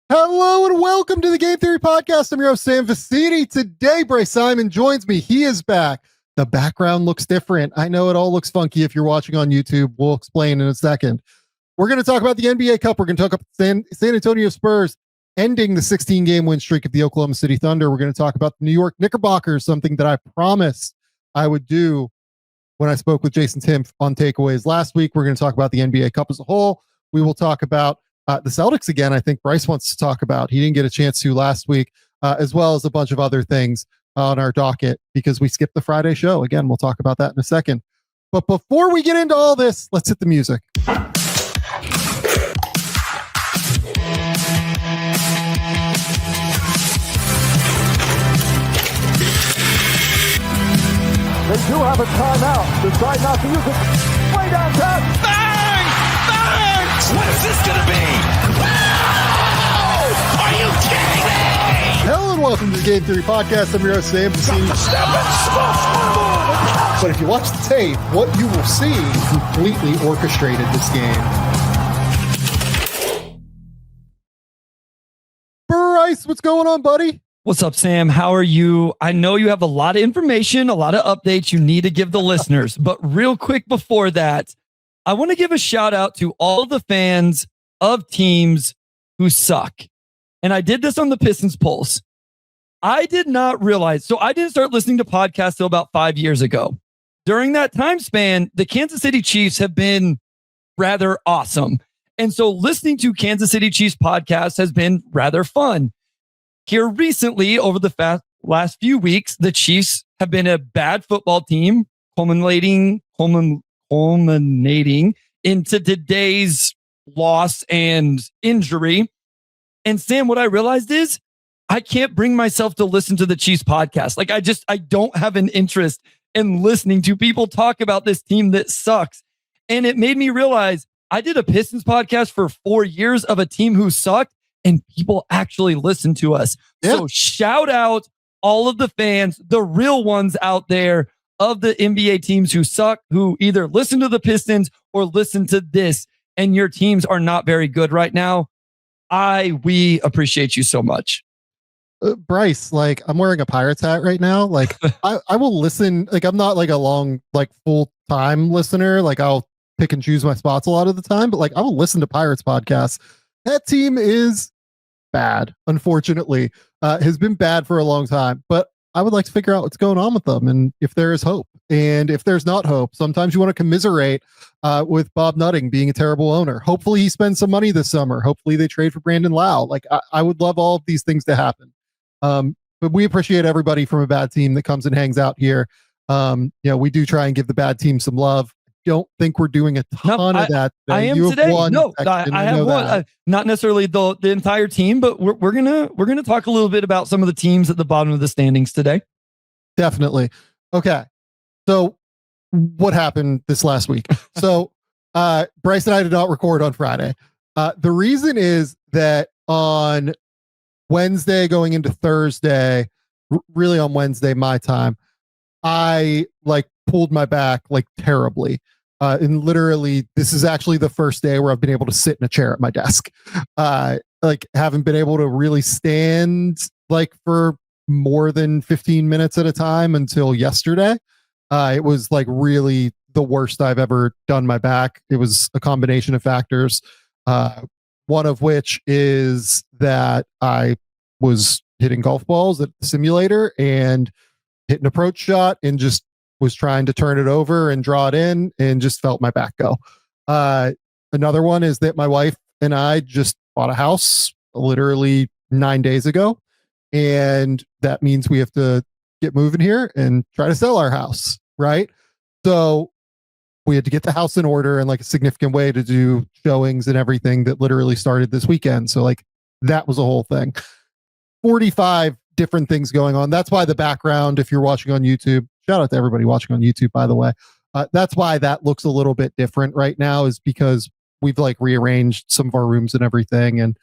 Hello and welcome to the Game Theory Podcast. I'm your host, Sam Vecenie. Today, Bryce Simon joins me. He is back. The background looks different. I know it all looks funky if you're watching on YouTube. We'll explain in a second. We're going to talk about the NBA Cup. We're going to talk about San Antonio Spurs ending the 16-game win streak of the Oklahoma City Thunder. We're going to talk about the New York Knickerbockers, something that I promised I would do when I spoke with Jason Tim on Takeaways last week. We're going to talk about the NBA Cup as a whole. We will talk about the Celtics again. I think Bryce wants to talk about. He didn't get a chance to last week, as well as a bunch of other things on our docket because we skipped the Friday show. Again, we'll talk about that in a second. But before we get into all this, let's hit the music. They do have a timeout. Decide not to use it. Way downtown. Bang! Bang! What is this going to be? Wow! Are you kidding me? Hello and welcome to the Game Theory Podcast. I'm your host, Sam Vecenie. But if you watch the tape, what you will see completely orchestrated this game. Bryce, what's going on, buddy? What's up, Sam? How are you? I know you have a lot of information, a lot of updates you need to give the listeners, but real quick before that, I want to give a shout out to all the fans of teams who suck. And I did this on the Pistons Pulse. I did not realize, so I didn't start listening to podcasts till about 5 years ago. During that time span, the Kansas City Chiefs have been rather awesome. And so listening to Kansas City Chiefs podcasts has been rather fun. Here recently, over the last few weeks, the Chiefs have been a bad football team, culminating into today's loss and injury. And Sam, what I realized is I can't bring myself to listen to the Chiefs podcast. Like I don't have an interest in listening to people talk about this team that sucks. And it made me realize I did a Pistons podcast for 4 years of a team who sucked. And people actually listen to us. Yeah. So shout out all of the fans, the real ones out there of the NBA teams who suck, who either listen to the Pistons or listen to this, and your teams are not very good right now. We appreciate you so much. Bryce, like I'm wearing a Pirates hat right now. Like I will listen. Like I'm not like a long, like full-time listener. Like I'll pick and choose my spots a lot of the time, but like I will listen to Pirates podcasts. That team is bad, unfortunately, has been bad for a long time, but I would like to figure out what's going on with them and if there is hope. And if there's not hope, sometimes you want to commiserate with Bob Nutting being a terrible owner. Hopefully he spends some money this summer. Hopefully they trade for Brandon Lau. Like I would love all of these things to happen. But we appreciate everybody from a bad team that comes and hangs out here. We do try and give the bad team some love. Don't think we're doing a ton of that. I am you today. Have no, I have one. Not necessarily the entire team, but we're gonna talk a little bit about some of the teams at the bottom of the standings today. Definitely. Okay. So what happened this last week? So Bryce and I did not record on Friday. The reason is that on Wednesday going into Thursday, really on Wednesday my time, I pulled my back terribly. And literally, this is actually the first day where I've been able to sit in a chair at my desk. Haven't been able to really stand for more than 15 minutes at a time until yesterday. It was really the worst I've ever done my back. It was a combination of factors. One of which is that I was hitting golf balls at the simulator and hit an approach shot and just was trying to turn it over and draw it in and just felt my back go. Another one is that my wife and I just bought a house literally 9 days ago. And that means we have to get moving here and try to sell our house. Right. So we had to get the house in order in a significant way to do showings and everything that literally started this weekend. So that was a whole thing. 45 different things going on. That's why the background, if you're watching on YouTube, shout out to everybody watching on YouTube, by the way. That's why that looks a little bit different right now, is because we've rearranged some of our rooms and everything. And,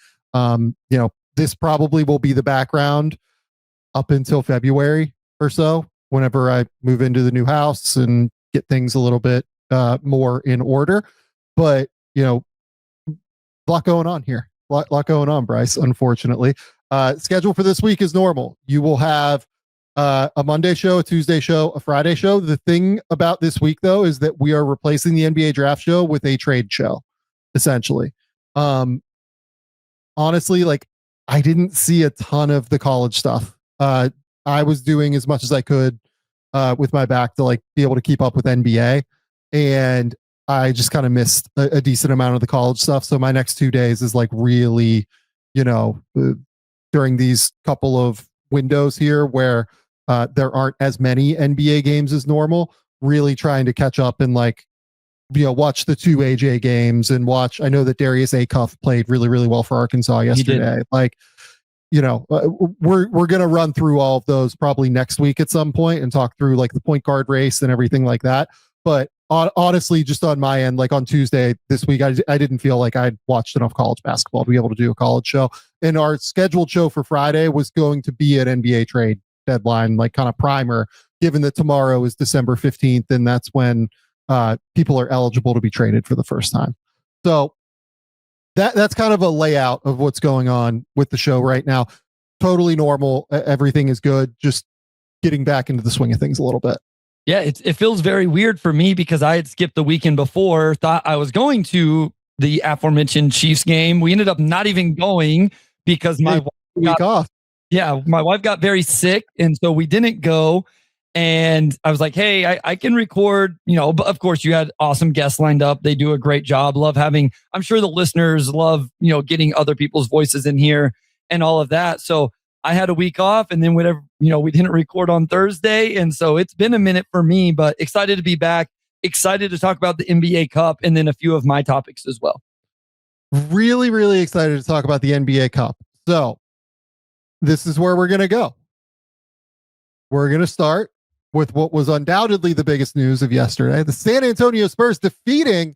this probably will be the background up until February or so, whenever I move into the new house and get things a little bit more in order. But, a lot going on here. lot going on, Bryce, unfortunately. Schedule for this week is normal. You will have a Monday show, a Tuesday show, a Friday show. The thing about this week, though, is that we are replacing the NBA draft show with a trade show, essentially. Honestly, like, I didn't see a ton of the college stuff. I was doing as much as I could with my back to like be able to keep up with NBA, and I just kind of missed a decent amount of the college stuff. So my next 2 days is like really, during these couple of windows here where there aren't as many NBA games as normal, really trying to catch up and like, watch the 2 AJ games and watch. I know that Darius Acuff played really, really well for Arkansas yesterday. Like, we're going to run through all of those probably next week at some point and talk through like the point guard race and everything like that. But honestly, just on my end, like on Tuesday this week, I didn't feel like I'd watched enough college basketball to be able to do a college show. And our scheduled show for Friday was going to be an NBA trade deadline, like kind of primer, given that tomorrow is December 15th. And that's when people are eligible to be traded for the first time. So that's kind of a layout of what's going on with the show right now. Totally normal. Everything is good. Just getting back into the swing of things a little bit. Yeah, it feels very weird for me because I had skipped the weekend before, thought I was going to the aforementioned Chiefs game. We ended up not even going because my wife off. Yeah, my wife got very sick, and so we didn't go. And I was like, hey, I can record, but of course you had awesome guests lined up. They do a great job. Love having, I'm sure the listeners love, getting other people's voices in here and all of that. So I had a week off, and then whatever, we didn't record on Thursday. And so it's been a minute for me, but excited to be back. Excited to talk about the NBA Cup and then a few of my topics as well. Really, really excited to talk about the NBA Cup. So this is where we're going to go. We're going to start with what was undoubtedly the biggest news of yesterday. The San Antonio Spurs defeating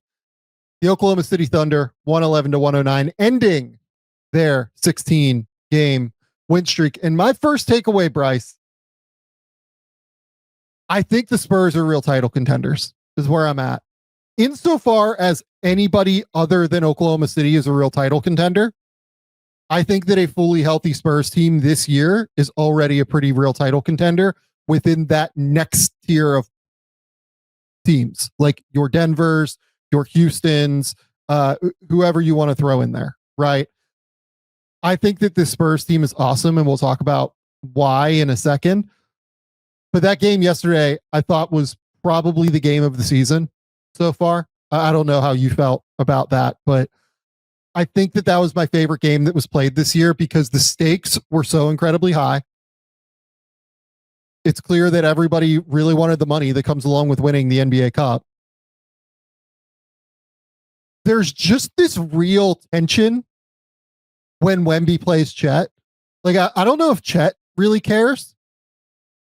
the Oklahoma City Thunder 111-109, ending their 16-game win streak. And my first takeaway, Bryce, I think the Spurs are real title contenders, is where I'm at. Insofar as anybody other than Oklahoma City is a real title contender, I think that a fully healthy Spurs team this year is already a pretty real title contender within that next tier of teams, like your Denvers, your Houstons, whoever you want to throw in there, right? I think that this Spurs team is awesome, and we'll talk about why in a second. But that game yesterday, I thought was probably the game of the season so far. I don't know how you felt about that, but I think that was my favorite game that was played this year because the stakes were so incredibly high. It's clear that everybody really wanted the money that comes along with winning the NBA Cup. There's just this real tension when Wemby plays Chet. Like, I don't know if Chet really cares.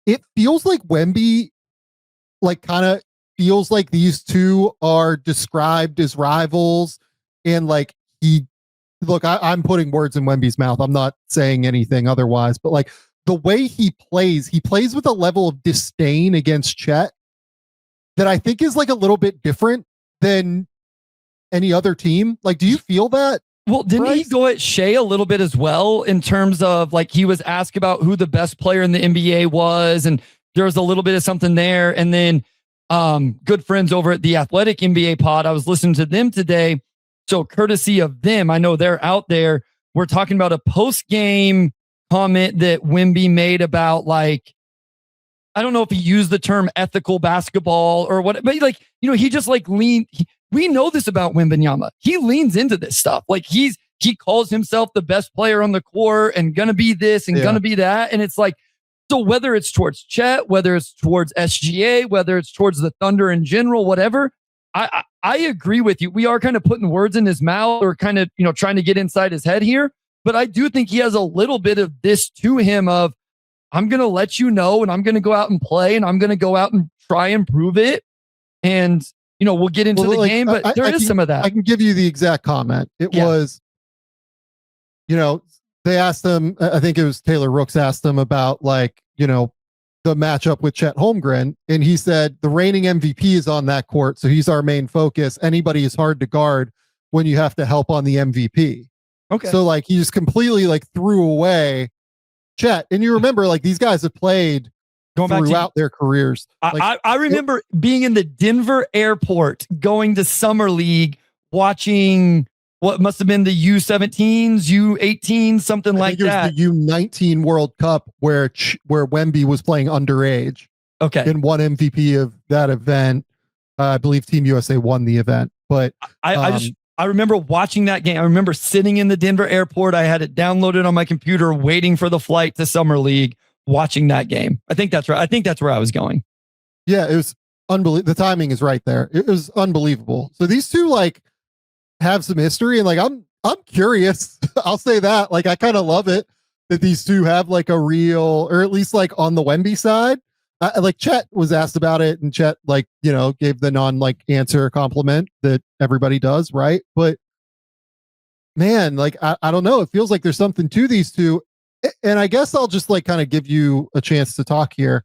It feels like Wemby, like, kind of feels like these two are described as rivals. And like, I'm putting words in Wemby's mouth. I'm not saying anything otherwise, but like, the way he plays with a level of disdain against Chet that I think is like a little bit different than any other team. Like, do you feel that? Well, didn't he go at Shea a little bit as well in terms of like he was asked about who the best player in the NBA was, and there was a little bit of something there. And then good friends over at the Athletic NBA pod, I was listening to them today. So courtesy of them, I know they're out there. We're talking about a post-game comment that Wemby made about, like, I don't know if he used the term ethical basketball or what, but like, he just like we know this about Wembanyama. He leans into this stuff. Like he calls himself the best player on the court and gonna be this and gonna be that. And it's like, so whether it's towards Chet, whether it's towards SGA, whether it's towards the Thunder in general, whatever, I agree with you. We are kind of putting words in his mouth or kind of, trying to get inside his head here. But I do think he has a little bit of this to him of, I'm going to let you know, and I'm going to go out and play, and I'm going to go out and try and prove it. And, we'll get into the game, but there is some of that. I can give you the exact comment. It was, they asked him, I think it was Taylor Rooks asked him about like, the matchup with Chet Holmgren. And he said, the reigning MVP is on that court. So he's our main focus. Anybody is hard to guard when you have to help on the MVP. Okay. So like he just completely like threw away Chet. And you remember like these guys have played throughout their careers. I remember being in the Denver airport, going to Summer League, watching what must have been the U17s, U18, something like that. The U19 World Cup where Wemby was playing underage. Okay. And won MVP of that event. I believe Team USA won the event. But I remember watching that game. I remember sitting in the Denver airport. I had it downloaded on my computer, waiting for the flight to Summer League, watching that game. I think that's right. I think that's where I was going. Yeah, it was unbelievable. The timing is right there. It was unbelievable. So these two like have some history, and like I'm curious. I'll say that. Like I kind of love it that these two have like a real, or at least like on the Wemby side. Like Chet was asked about it, and Chet like gave the non like answer compliment that everybody does, right? But man, like I don't know. It feels like there's something to these two, and I guess I'll just like kind of give you a chance to talk here.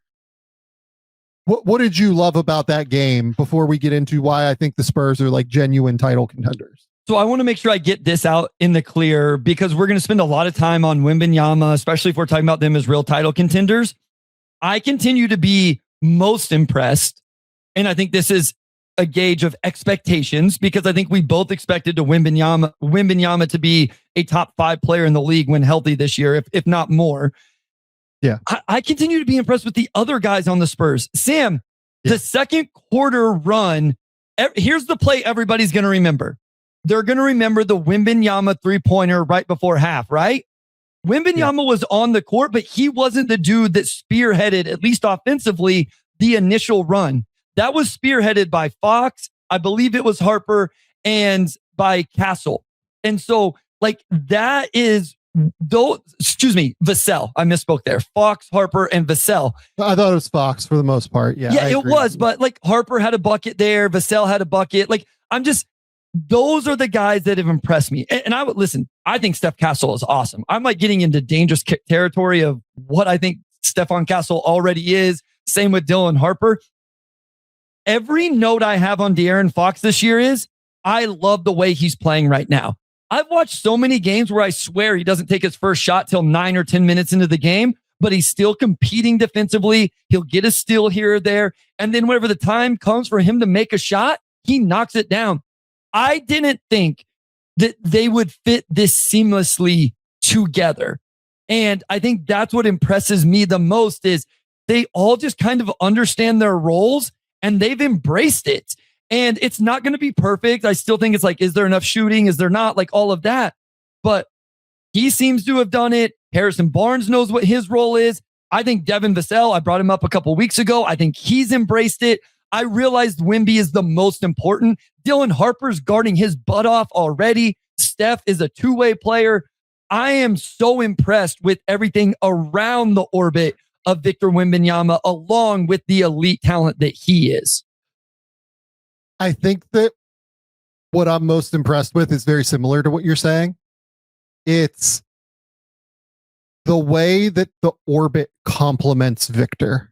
What did you love about that game before we get into why I think the Spurs are like genuine title contenders? So I want to make sure I get this out in the clear, because we're going to spend a lot of time on Wembanyama, especially if we're talking about them as real title contenders. I continue to be most impressed, and I think this is a gauge of expectations, because I think we both expected Wembanyama to be a top 5 player in the league when healthy this year, if not more. Yeah. I continue to be impressed with the other guys on the Spurs. Sam, the second quarter run, here's the play everybody's going to remember. They're going to remember the Wembanyama 3-pointer right before half, right? Wembanyama was on the court, but he wasn't the dude that spearheaded, at least offensively, the initial run. That was spearheaded by Fox. I believe it was Harper, and by Castle. And so like that is Vassell. I misspoke there. Fox, Harper, and Vassell. I thought it was Fox for the most part. Yeah, it was, but like Harper had a bucket there. Vassell had a bucket. Like those are the guys that have impressed me. And I would listen. I think Steph Castle is awesome. I'm like getting into dangerous territory of what I think Stephon Castle already is. Same with Dylan Harper. Every note I have on De'Aaron Fox this year is I love the way he's playing right now. I've watched so many games where I swear he doesn't take his first shot till 9 or 10 minutes into the game, but he's still competing defensively. He'll get a steal here or there. And then whenever the time comes for him to make a shot, he knocks it down. I didn't think that they would fit this seamlessly together. And I think that's what impresses me the most is they all just kind of understand their roles and they've embraced it. And it's not going to be perfect. I still think it's like, is there enough shooting? Is there not? Like all of that. But he seems to have done it. Harrison Barnes knows what his role is. I think Devin Vassell, I brought him up a couple weeks ago. I think he's embraced it. I realized Wemby is the most important. Dylan Harper's guarding his butt off already. Steph is a two-way player. I am so impressed with everything around the orbit of Victor Wembanyama, along with the elite talent that he is. I think that what I'm most impressed with is very similar to what you're saying. It's the way that the orbit complements Victor,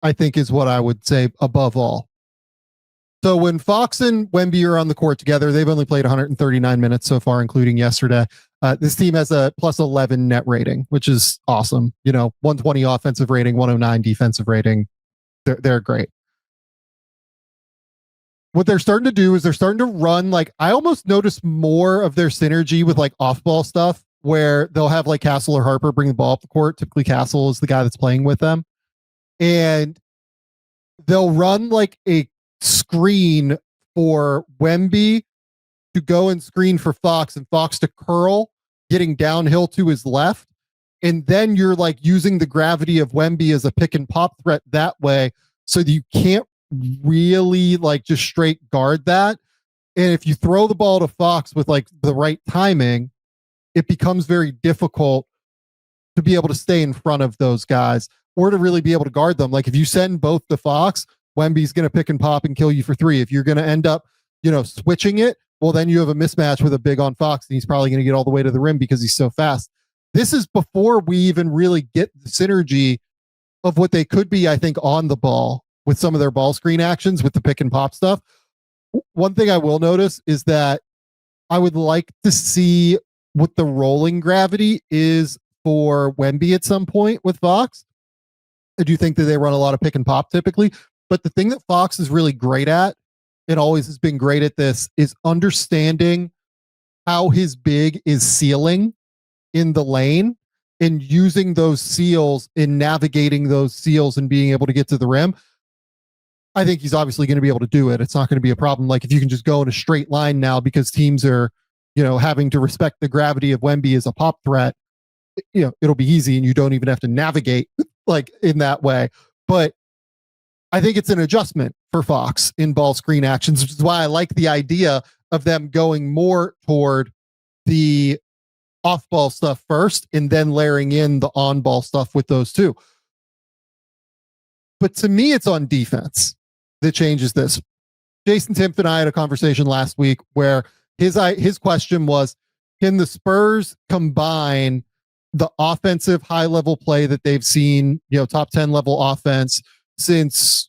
I think, is what I would say above all. So when Fox and Wemby are on the court together, they've only played 139 minutes so far, including yesterday. This team has a plus 11 net rating, which is awesome. 120 offensive rating, 109 defensive rating. They're great. What they're starting to do is they're starting to run, like, I almost notice more of their synergy with like off-ball stuff where they'll have like Castle or Harper bring the ball up the court. Typically Castle is the guy that's playing with them. And they'll run like a screen for Wemby to go and screen for Fox, and Fox to curl, getting downhill to his left. And then you're like using the gravity of Wemby as a pick and pop threat that way. So that you can't really like just straight guard that. And if you throw the ball to Fox with like the right timing, it becomes very difficult to be able to stay in front of those guys or to really be able to guard them. Like if you send both to Fox, Wemby's going to pick and pop and kill you for 3. If you're going to end up, switching it, well, then you have a mismatch with a big on Fox, and he's probably going to get all the way to the rim because he's so fast. This is before we even really get the synergy of what they could be, I think, on the ball with some of their ball screen actions with the pick and pop stuff. One thing I will notice is that I would like to see what the rolling gravity is for Wemby at some point with Fox. I do think that they run a lot of pick and pop typically, but the thing that Fox is really great at, and always has been great at this, is understanding how his big is sealing in the lane and using those seals and navigating those seals and being able to get to the rim. I think he's obviously going to be able to do it. It's not going to be a problem. Like if you can just go in a straight line now because teams are, having to respect the gravity of Wemby as a pop threat, it'll be easy and you don't even have to navigate like in that way. But I think it's an adjustment for Fox in ball screen actions, which is why I like the idea of them going more toward the off-ball stuff first and then layering in the on-ball stuff with those two. But to me, it's on defense that changes this. Jason Timpf and I had a conversation last week where his question was, can the Spurs combine the offensive high-level play that they've seen, top 10 level offense since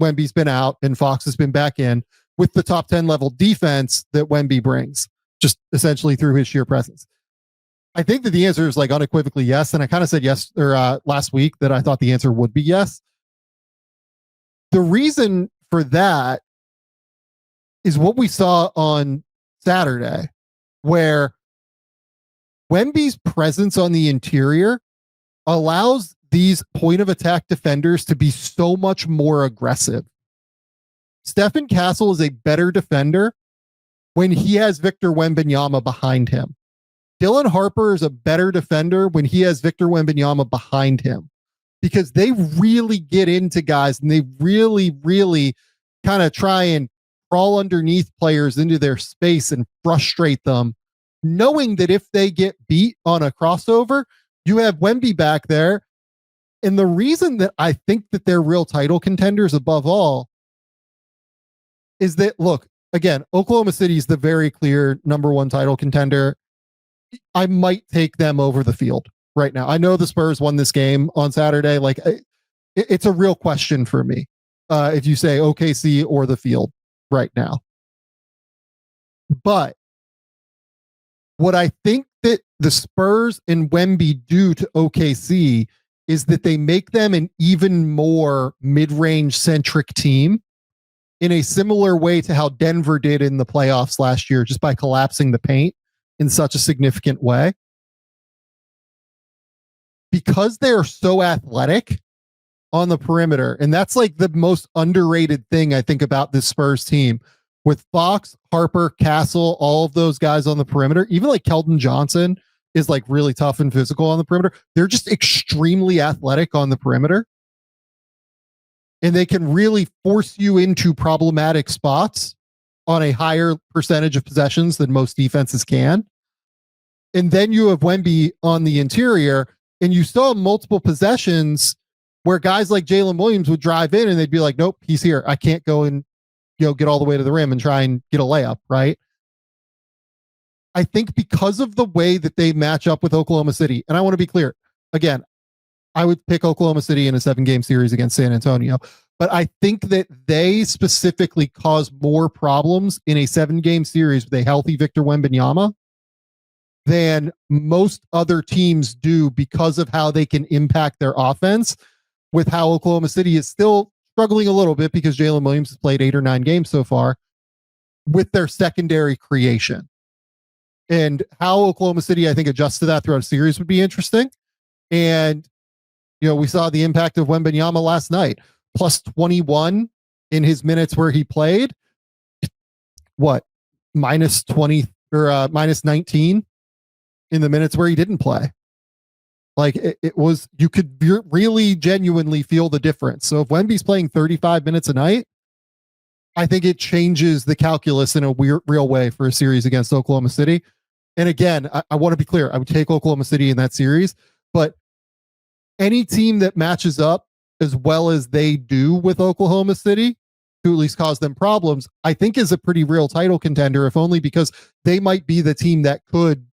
Wemby's been out and Fox has been back in, with the top 10 level defense that Wemby brings, just essentially through his sheer presence? I think that the answer is like unequivocally yes. And I kind of said yes last week that I thought the answer would be yes. The reason for that is what we saw on Saturday, where Wemby's presence on the interior allows these point of attack defenders to be so much more aggressive. Stephen Castle is a better defender when he has Victor Wembanyama behind him. Dylan Harper is a better defender when he has Victor Wembanyama behind him, because they really get into guys and they really, really kind of try and crawl underneath players into their space and frustrate them, knowing that if they get beat on a crossover, you have Wemby back there. And the reason that I think that they're real title contenders above all is that, look, again, Oklahoma City is the very clear number one title contender. I might take them over the field right now. I know the Spurs won this game on Saturday. Like, it's a real question for me if you say OKC or the field right now. But what I think that the Spurs and Wemby do to OKC is that they make them an even more mid-range centric team in a similar way to how Denver did in the playoffs last year, just by collapsing the paint in such a significant way. Because they're so athletic on the perimeter, and that's like the most underrated thing I think about this Spurs team, with Fox, Harper, Castle, all of those guys on the perimeter. Even like Keldon Johnson is like really tough and physical on the perimeter. They're just extremely athletic on the perimeter, and they can really force you into problematic spots on a higher percentage of possessions than most defenses can. And then you have Wemby on the interior, and you saw multiple possessions where guys like Jalen Williams would drive in and they'd be like, nope, he's here. I can't go and get all the way to the rim and try and get a layup, right? I think because of the way that they match up with Oklahoma City, and I want to be clear, again, I would pick Oklahoma City in a 7-game series against San Antonio, but I think that they specifically cause more problems in a 7-game series with a healthy Victor Wembanyama than most other teams do, because of how they can impact their offense, with how Oklahoma City is still struggling a little bit because Jalen Williams has played 8 or 9 games so far, with their secondary creation. And how Oklahoma City, I think, adjusts to that throughout a series would be interesting. And, we saw the impact of Wembanyama last night, plus 21 in his minutes where he played. What? Minus 20 or minus 19 in the minutes where he didn't play. Like it was, you could really genuinely feel the difference. So if Wemby's playing 35 minutes a night, I think it changes the calculus in a real way for a series against Oklahoma City. And again, I want to be clear. I would take Oklahoma City in that series, but any team that matches up as well as they do with Oklahoma City, to at least cause them problems, I think is a pretty real title contender, if only because they might be the team that could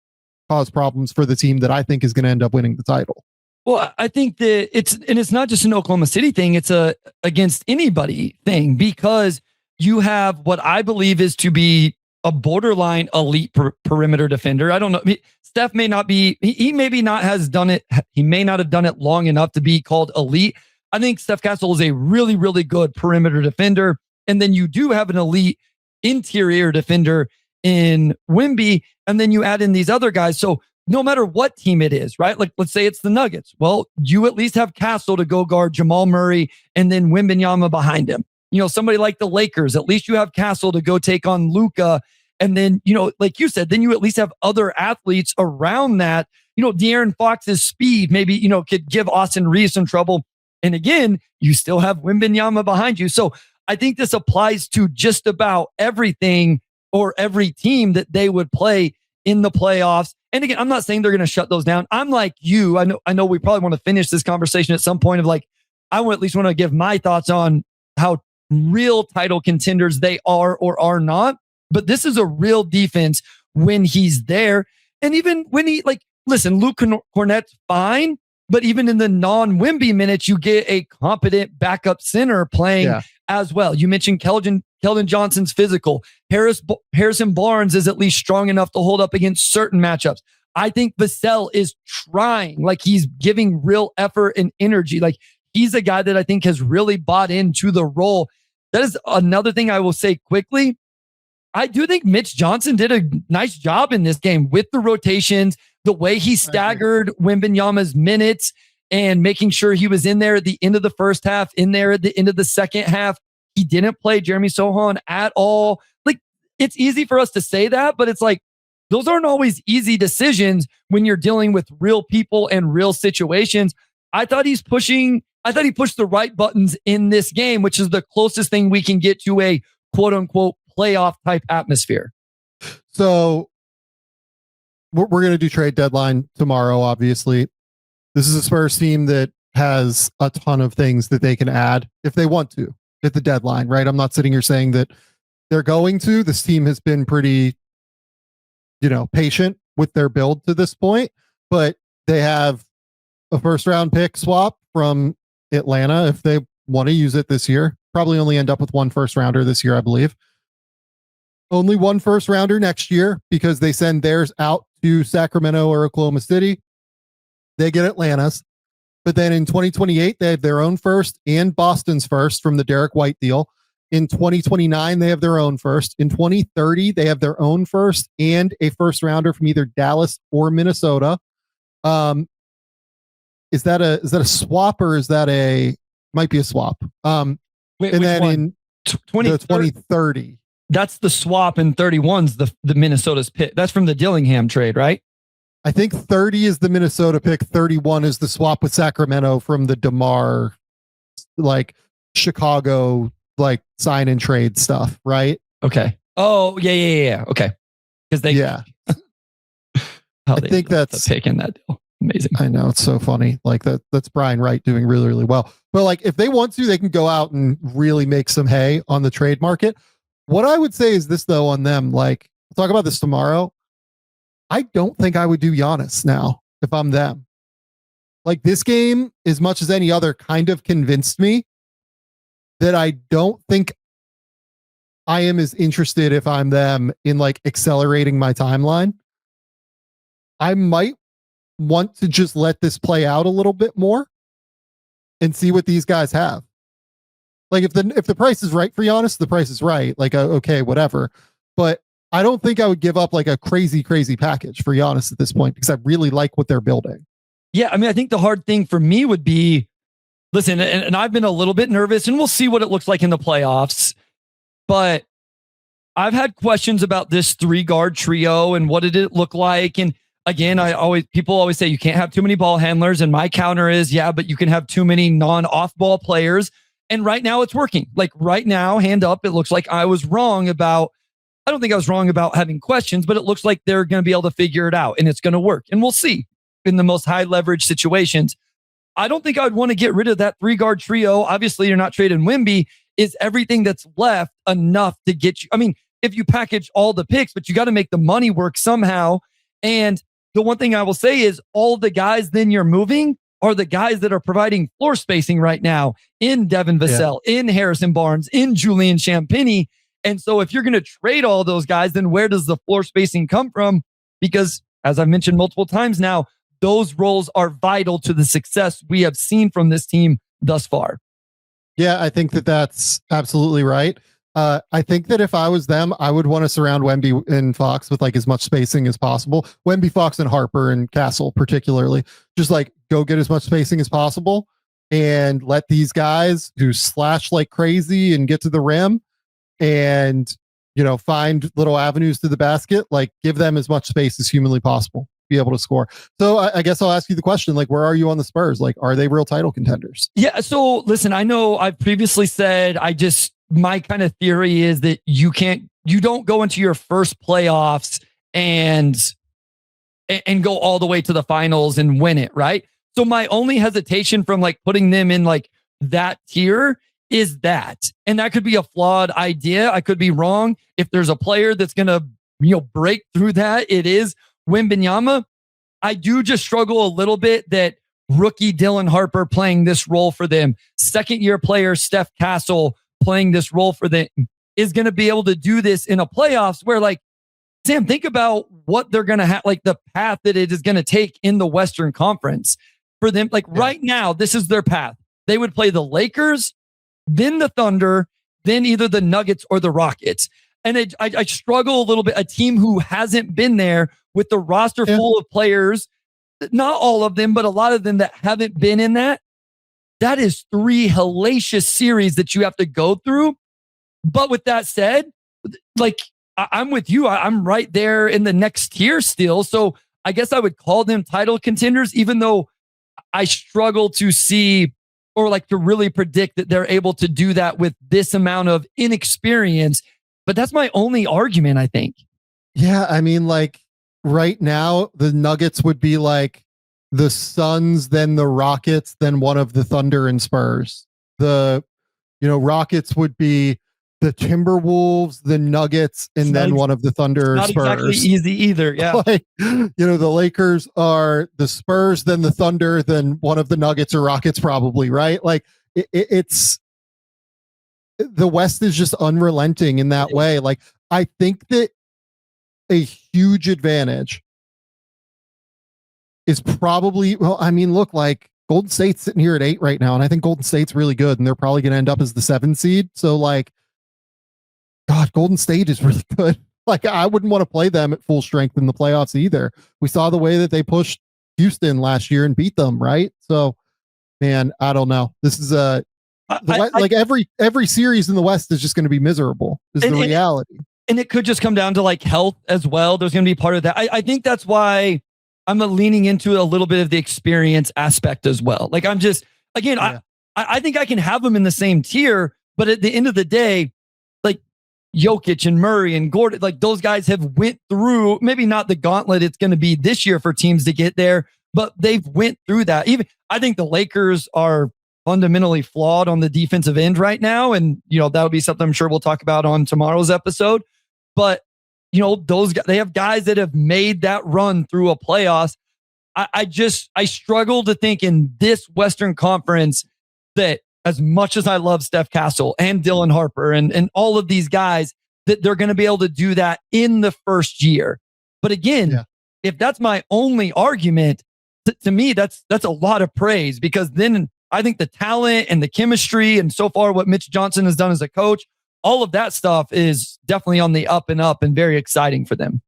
cause problems for the team that I think is going to end up winning the title. Well, I think that it's not just an Oklahoma City thing. It's a against anybody thing, because you have what I believe is to be a borderline elite perimeter defender. I don't know. Steph may not be, he maybe not has done it. He may not have done it long enough to be called elite. I think Steph Castle is a really, really good perimeter defender. And then you do have an elite interior defender in Wemby. And then you add in these other guys. So no matter what team it is, right? Like, let's say it's the Nuggets. Well, you at least have Castle to go guard Jamal Murray and then Wembanyama behind him. Somebody like the Lakers, at least you have Castle to go take on Luka. And then, like you said, then you at least have other athletes around that. De'Aaron Fox's speed maybe, could give Austin Reeves some trouble. And again, you still have Wembanyama behind you. So I think this applies to just about everything or every team that they would play in the playoffs. And again, I'm not saying they're going to shut those down. I'm like you. I know we probably want to finish this conversation at some point of like, I would at least want to give my thoughts on how real title contenders they are or are not. But this is a real defense when he's there. And even when listen, Luke Cornett's fine, but even in the non-Wemby minutes, you get a competent backup center playing as well. You mentioned Keldon Johnson's physical. Harrison Barnes is at least strong enough to hold up against certain matchups. I think Vassell is trying, like he's giving real effort and energy. Like he's a guy that I think has really bought into the role. That is another thing I will say quickly. I do think Mitch Johnson did a nice job in this game with the rotations, the way he staggered Wembanyama's minutes and making sure he was in there at the end of the first half, in there at the end of the second half. He didn't play Jeremy Sohan at all. Like, it's easy for us to say that, but it's like, those aren't always easy decisions when you're dealing with real people and real situations. I thought he pushed the right buttons in this game, which is the closest thing we can get to a quote unquote playoff type atmosphere. So we're going to do trade deadline tomorrow. Obviously, this is a Spurs team that has a ton of things that they can add if they want to at the deadline, right? I'm not sitting here saying that they're going to. This team has been pretty, patient with their build to this point, but they have a first round pick swap from Atlanta if they want to use it this year. Probably only end up with one first rounder this year, I believe. Only one first rounder next year because they send theirs out to Sacramento or Oklahoma City. They get Atlanta's. But then in 2028, they have their own first and Boston's first from the Derek White deal. In 2029, they have their own first. In 2030, they have their own first and a first rounder from either Dallas or Minnesota. Is that a swap or is that might be a swap? Wait, and then one? in 2030. That's the swap, and 31's the Minnesota's pick. That's from the Dillingham trade, right? I think 30 is the Minnesota pick. 31 is the swap with Sacramento from the DeMar, Chicago, sign and trade stuff, right? Okay. Oh, yeah. Okay. Because I think that's the pick in that deal. Amazing. I know, it's so funny. That's Brian Wright doing really, really well. But if they want to, they can go out and really make some hay on the trade market. What I would say is this though on them, we'll talk about this tomorrow. I don't think I would do Giannis now if I'm them. This game, as much as any other, kind of convinced me that I don't think I am as interested if I'm them in accelerating my timeline. I might want to just let this play out a little bit more and see what these guys have. If the price is right for Giannis, the price is right. Okay, whatever. But I don't think I would give up a crazy package for Giannis at this point because I really like what they're building. Yeah, I mean, I think the hard thing for me would be, listen, and I've been a little bit nervous, and we'll see what it looks like in the playoffs, but I've had questions about this 3-guard trio and what did it look like. And again, people always say you can't have too many ball handlers, and my counter is, but you can have too many non-off-ball players. And right now it's working. Right now, hand up, it looks like I was wrong about, I don't think I was wrong about having questions, but it looks like they're going to be able to figure it out and it's going to work. And we'll see in the most high leverage situations. I don't think I would want to get rid of that 3-guard trio. Obviously, you're not trading Wemby. Is everything that's left enough to get you? I mean, if you package all the picks, but you got to make the money work somehow. And the one thing I will say is all the guys then you're moving are the guys that are providing floor spacing right now in Devin Vassell, in Harrison Barnes, in Julian Champagnie. And so if you're going to trade all those guys, then where does the floor spacing come from? Because as I've mentioned multiple times now, those roles are vital to the success we have seen from this team thus far. Yeah, I think that that's absolutely right. I think that if I was them, I would want to surround Wemby and Fox with like as much spacing as possible. Wemby, Fox, and Harper and Castle particularly, just like go get as much spacing as possible and let these guys who slash like crazy and get to the rim and, you know, find little avenues to the basket, like give them as much space as humanly possible, be able to score. So I guess I'll ask you the question, like, where are you on the Spurs? Like, are they real title contenders? Yeah. So listen, I know I've previously said, my kind of theory is that you don't go into your first playoffs and go all the way to the finals and win it. Right. So my only hesitation from like putting them in like that tier is that, and that could be a flawed idea. I could be wrong. If there's a player that's going to, break through that, it is Wembanyama. I do just struggle a little bit that rookie Dylan Harper playing this role for them, second year player Steph Castle playing this role for them is going to be able to do this in a playoffs where, like, Sam, think about what they're going to have, like the path that it is going to take in the Western Conference for them. Like right now, this is their path. They would play the Lakers, then the Thunder, then either the Nuggets or the Rockets. And I struggle a little bit. A team who hasn't been there with the roster full of players, not all of them, but a lot of them that haven't been in that. That is 3 hellacious series that you have to go through. But with that said, like, I'm with you. I'm right there in the next tier still. So I guess I would call them title contenders, even though I struggle to see or like to really predict that they're able to do that with this amount of inexperience. But that's my only argument, I think. Yeah, I mean, like right now, the Nuggets would be like the Suns, then the Rockets, then one of the Thunder and Spurs. The, Rockets would be the Timberwolves, the Nuggets, and then one of the Thunder not Spurs. Exactly easy either. Yeah. Like, the Lakers are the Spurs, then the Thunder, then one of the Nuggets or Rockets, probably, right? Like it's the West is just unrelenting in that way. Like, I think that a huge advantage is probably, look, like Golden State's sitting here at 8 right now, and I think Golden State's really good, and they're probably going to end up as the 7 seed. So, like, God, Golden State is really good. Like, I wouldn't want to play them at full strength in the playoffs either. We saw the way that they pushed Houston last year and beat them, right? So, man, I don't know. This is every series in the West is just going to be miserable. Is the reality. And it could just come down to like health as well. There's going to be part of that. I think that's why I'm leaning into a little bit of the experience aspect as well. Like I'm just, again, I think I can have them in the same tier, but at the end of the day, like Jokic and Murray and Gordon, like those guys have went through, maybe not the gauntlet it's going to be this year for teams to get there, but they've went through that. Even I think the Lakers are fundamentally flawed on the defensive end right now. And, that would be something I'm sure we'll talk about on tomorrow's episode. But, those guys, they have guys that have made that run through a playoffs. I struggle to think in this Western Conference that as much as I love Steph Castle and Dylan Harper and all of these guys, that they're going to be able to do that in the first year. But again, if that's my only argument, to me, that's a lot of praise, because then I think the talent and the chemistry and so far what Mitch Johnson has done as a coach, all of that stuff is definitely on the up and up and very exciting for them.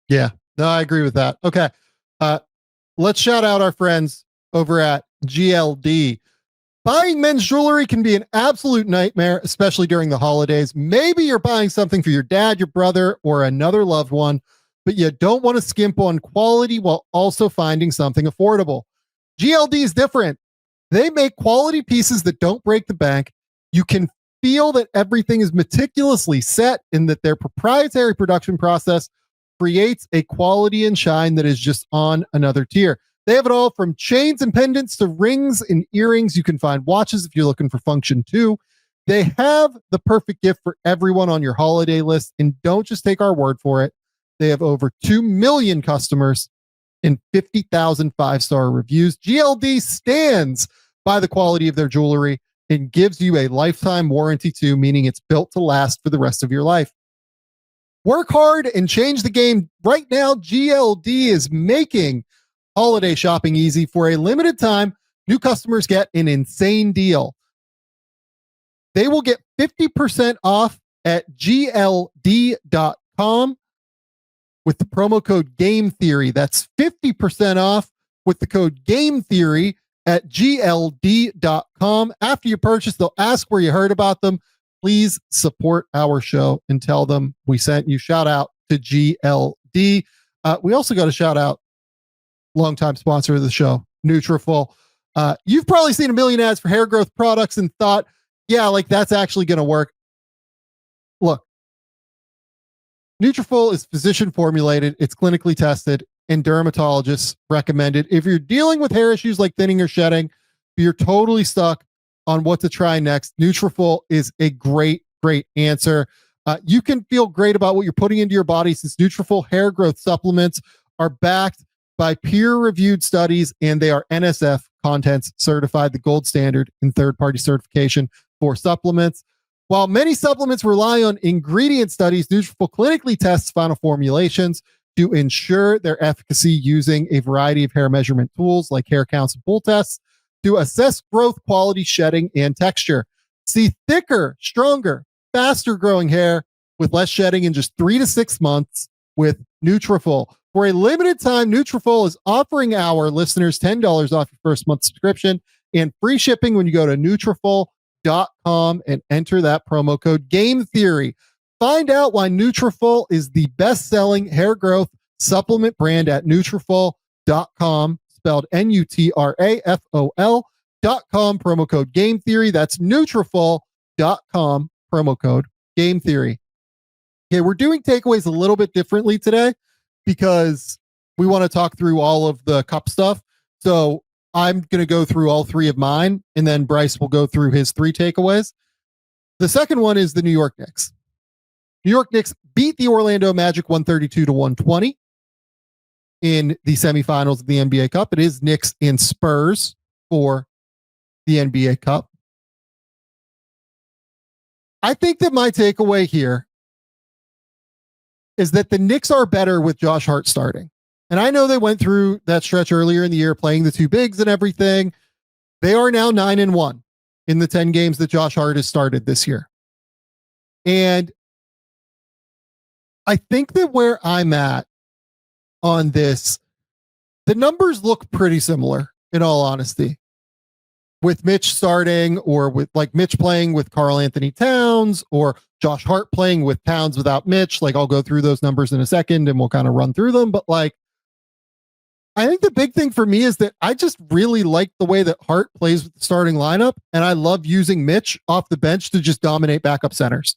Yeah, no, I agree with that. Okay. Let's shout out our friends over at GLD. Buying men's jewelry can be an absolute nightmare, especially during the holidays. Maybe you're buying something for your dad, your brother, or another loved one, but you don't want to skimp on quality while also finding something affordable. GLD is different. They make quality pieces that don't break the bank. You can feel that everything is meticulously set and that their proprietary production process creates a quality and shine that is just on another tier. They have it all from chains and pendants to rings and earrings. You can find watches if you're looking for function too. They have the perfect gift for everyone on your holiday list. And don't just take our word for it. They have over 2 million customers and 50,000 5-star reviews. GLD stands by the quality of their jewelry and gives you a lifetime warranty too, meaning it's built to last for the rest of your life. Work hard and change the game. Right now, GLD is making holiday shopping easy. For a limited time, new customers get an insane deal. They will get 50% off at GLD.com with the promo code Game Theory. That's 50% off with the code Game Theory at GLD.com. After you purchase, they'll ask where you heard about them. Please support our show and tell them we sent you. Shout out to GLD. We also got a shout out, longtime sponsor of the show, Nutrafol. You've probably seen a million ads for hair growth products and thought, yeah, like that's actually going to work. Look, Nutrafol is physician formulated, it's clinically tested, and dermatologists recommended. If you're dealing with hair issues like thinning or shedding, you're totally stuck on what to try next, Nutrafol is a great answer. You can feel great about what you're putting into your body since Nutrafol hair growth supplements are backed by peer-reviewed studies, and they are NSF Contents certified, the gold standard in third-party certification for supplements. While many supplements rely on ingredient studies, Nutrafol clinically tests final formulations to ensure their efficacy using a variety of hair measurement tools like hair counts and pull tests to assess growth, quality, shedding, and texture. See thicker, stronger, faster growing hair with less shedding in just 3 to 6 months with Nutrafol. For a limited time, Nutrafol is offering our listeners $10 off your first month subscription and free shipping when you go to Nutrafol.com and enter that promo code Game Theory. Find out why Nutrafol is the best-selling hair growth supplement brand at Nutrafol.com, spelled Nutrafol.com, promo code Game Theory. That's Nutrafol.com, promo code Game Theory. Okay, we're doing takeaways a little bit differently today because we want to talk through all of the cup stuff. So I'm going to go through all three of mine, and then Bryce will go through his 3 takeaways. The second one is the New York Knicks. New York Knicks beat the Orlando Magic 132-120 in the semifinals of the NBA Cup. It is Knicks and Spurs for the NBA Cup. I think that my takeaway here is that the Knicks are better with Josh Hart starting. And I know they went through that stretch earlier in the year playing the 2 bigs and everything. They are now 9-1 in the 10 games that Josh Hart has started this year. And I think that where I'm at on this, the numbers look pretty similar, in all honesty. With Mitch starting, or with like Mitch playing with Karl Anthony Towns, or Josh Hart playing with Towns without Mitch. Like, I'll go through those numbers in a second and we'll kind of run through them. But like, I think the big thing for me is that I just really like the way that Hart plays with the starting lineup. And I love using Mitch off the bench to just dominate backup centers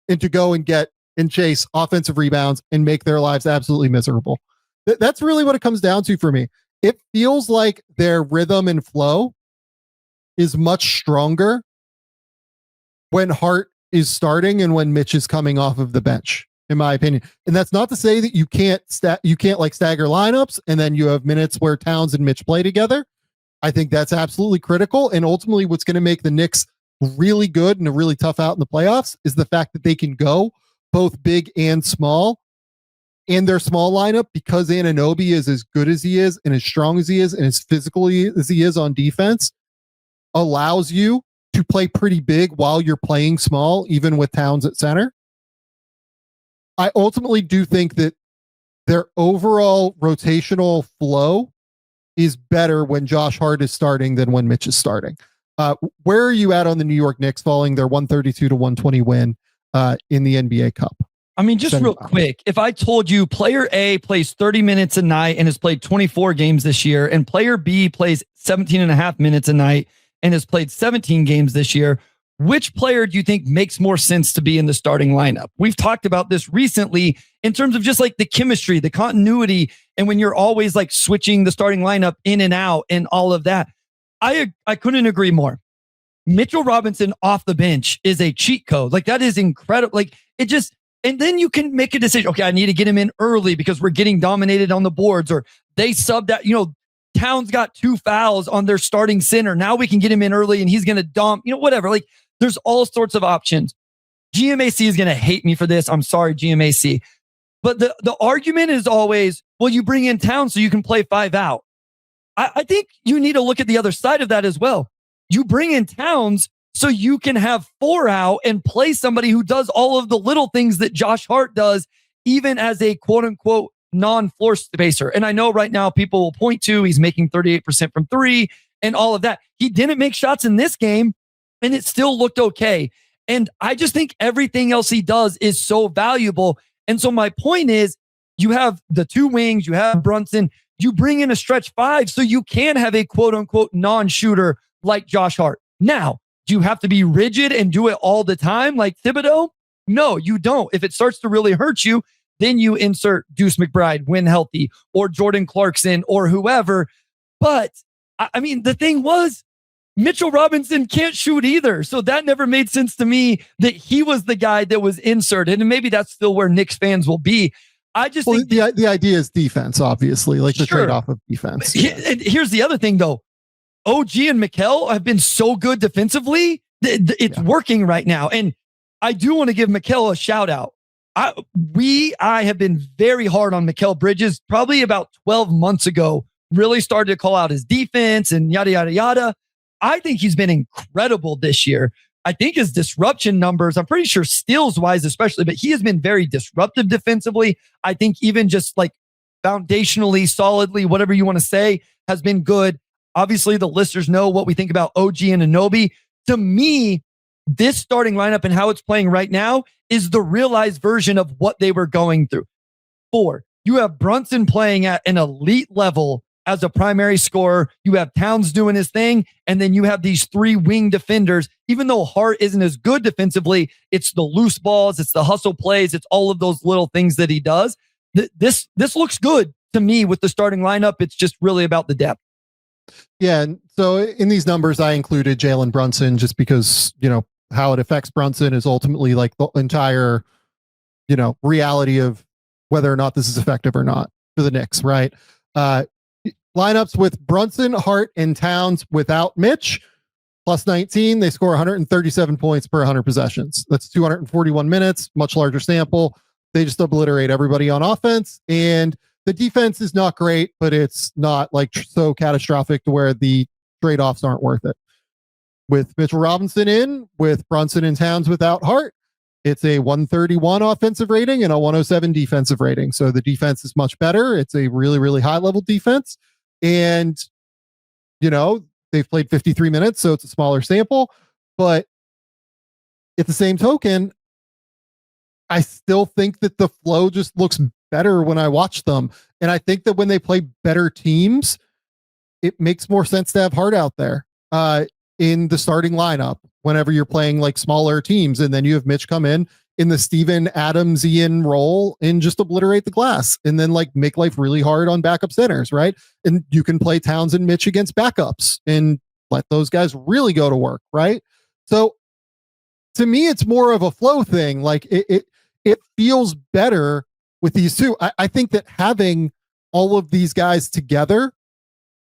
and to go and get and chase offensive rebounds and make their lives absolutely miserable. That's really what it comes down to for me. It feels like their rhythm and flow is much stronger when Hart is starting and when Mitch is coming off of the bench, in my opinion. And that's not to say that you can't like stagger lineups and then you have minutes where Towns and Mitch play together. I think that's absolutely critical. And ultimately what's going to make the Knicks really good and a really tough out in the playoffs is the fact that they can go both big and small in their small lineup, because Anunoby is as good as he is and as strong as he is and as physically as he is on defense, allows you to play pretty big while you're playing small, even with Towns at center. I ultimately do think that their overall rotational flow is better when Josh Hart is starting than when Mitch is starting. Where are you at on the New York Knicks following their 132-120 win in the NBA Cup? I mean, just real quick, if I told you player A plays 30 minutes a night and has played 24 games this year, and player B plays 17 and a half minutes a night and has played 17 games this year, which player do you think makes more sense to be in the starting lineup? We've talked about this recently in terms of just like the chemistry, the continuity, and when you're always like switching the starting lineup in and out and all of that. I couldn't agree more. Mitchell Robinson off the bench is a cheat code. Like, that is incredible. Like, it just, and then you can make a decision. Okay, I need to get him in early because we're getting dominated on the boards, or they subbed that, Towns got 2 fouls on their starting center. Now we can get him in early and he's going to dump, whatever. Like there's all sorts of options. GMAC is going to hate me for this. I'm sorry, GMAC. But the argument is always, well, you bring in Towns so you can play 5 out. I think you need to look at the other side of that as well. You bring in Towns so you can have 4 out and play somebody who does all of the little things that Josh Hart does, even as a quote unquote non-floor spacer. And I know right now people will point to he's making 38% from 3 and all of that. He didn't make shots in this game and it still looked okay. And I just think everything else he does is so valuable. And so my point is, you have the 2 wings, you have Brunson, you bring in a stretch 5 so you can have a quote unquote non-shooter like Josh Hart. Now, do you have to be rigid and do it all the time like Thibodeau? No, you don't. If it starts to really hurt you, then you insert Deuce McBride when healthy or Jordan Clarkson or whoever. But I mean, the thing was, Mitchell Robinson can't shoot either. So that never made sense to me that he was the guy that was inserted. And maybe that's still where Knicks fans will be. I just think the idea is defense, obviously, like the trade-off of defense. Here's the other thing, though. OG and Mikal have been so good defensively. It's working right now. And I do want to give Mikal a shout out. I have been very hard on Mikal Bridges probably about 12 months ago, really started to call out his defense and yada, yada, yada. I think he's been incredible this year. I think his disruption numbers, I'm pretty sure steals wise, especially, but he has been very disruptive defensively. I think even just like foundationally, solidly, whatever you want to say, has been good. Obviously, the listeners know what we think about OG and Anunoby. To me, this starting lineup and how it's playing right now is the realized version of what they were going through. 4, you have Brunson playing at an elite level as a primary scorer. You have Towns doing his thing. And then you have these 3 wing defenders. Even though Hart isn't as good defensively, it's the loose balls, it's the hustle plays, it's all of those little things that he does. This looks good to me with the starting lineup. It's just really about the depth. Yeah. And so in these numbers, I included Jalen Brunson just because, how it affects Brunson is ultimately like the entire, reality of whether or not this is effective or not for the Knicks, right? Lineups with Brunson, Hart, and Towns without Mitch, plus 19. They score 137 points per 100 possessions. That's 241 minutes, much larger sample. They just obliterate everybody on offense. And the defense is not great, but it's not like so catastrophic to where the trade-offs aren't worth it. With Mitchell Robinson in, with Brunson and Towns without Hart, it's a 131 offensive rating and a 107 defensive rating. So the defense is much better. It's a really, really high-level defense. And, they've played 53 minutes, so it's a smaller sample. But at the same token, I still think that the flow just looks better when I watch them. And I think that when they play better teams, it makes more sense to have Hart out there in the starting lineup whenever you're playing like smaller teams. And then you have Mitch come in the Steven Adams-ian role and just obliterate the glass and then like make life really hard on backup centers, right? And you can play Towns and Mitch against backups and let those guys really go to work, right? So to me, it's more of a flow thing. Like it feels better with these two. I think that having all of these guys together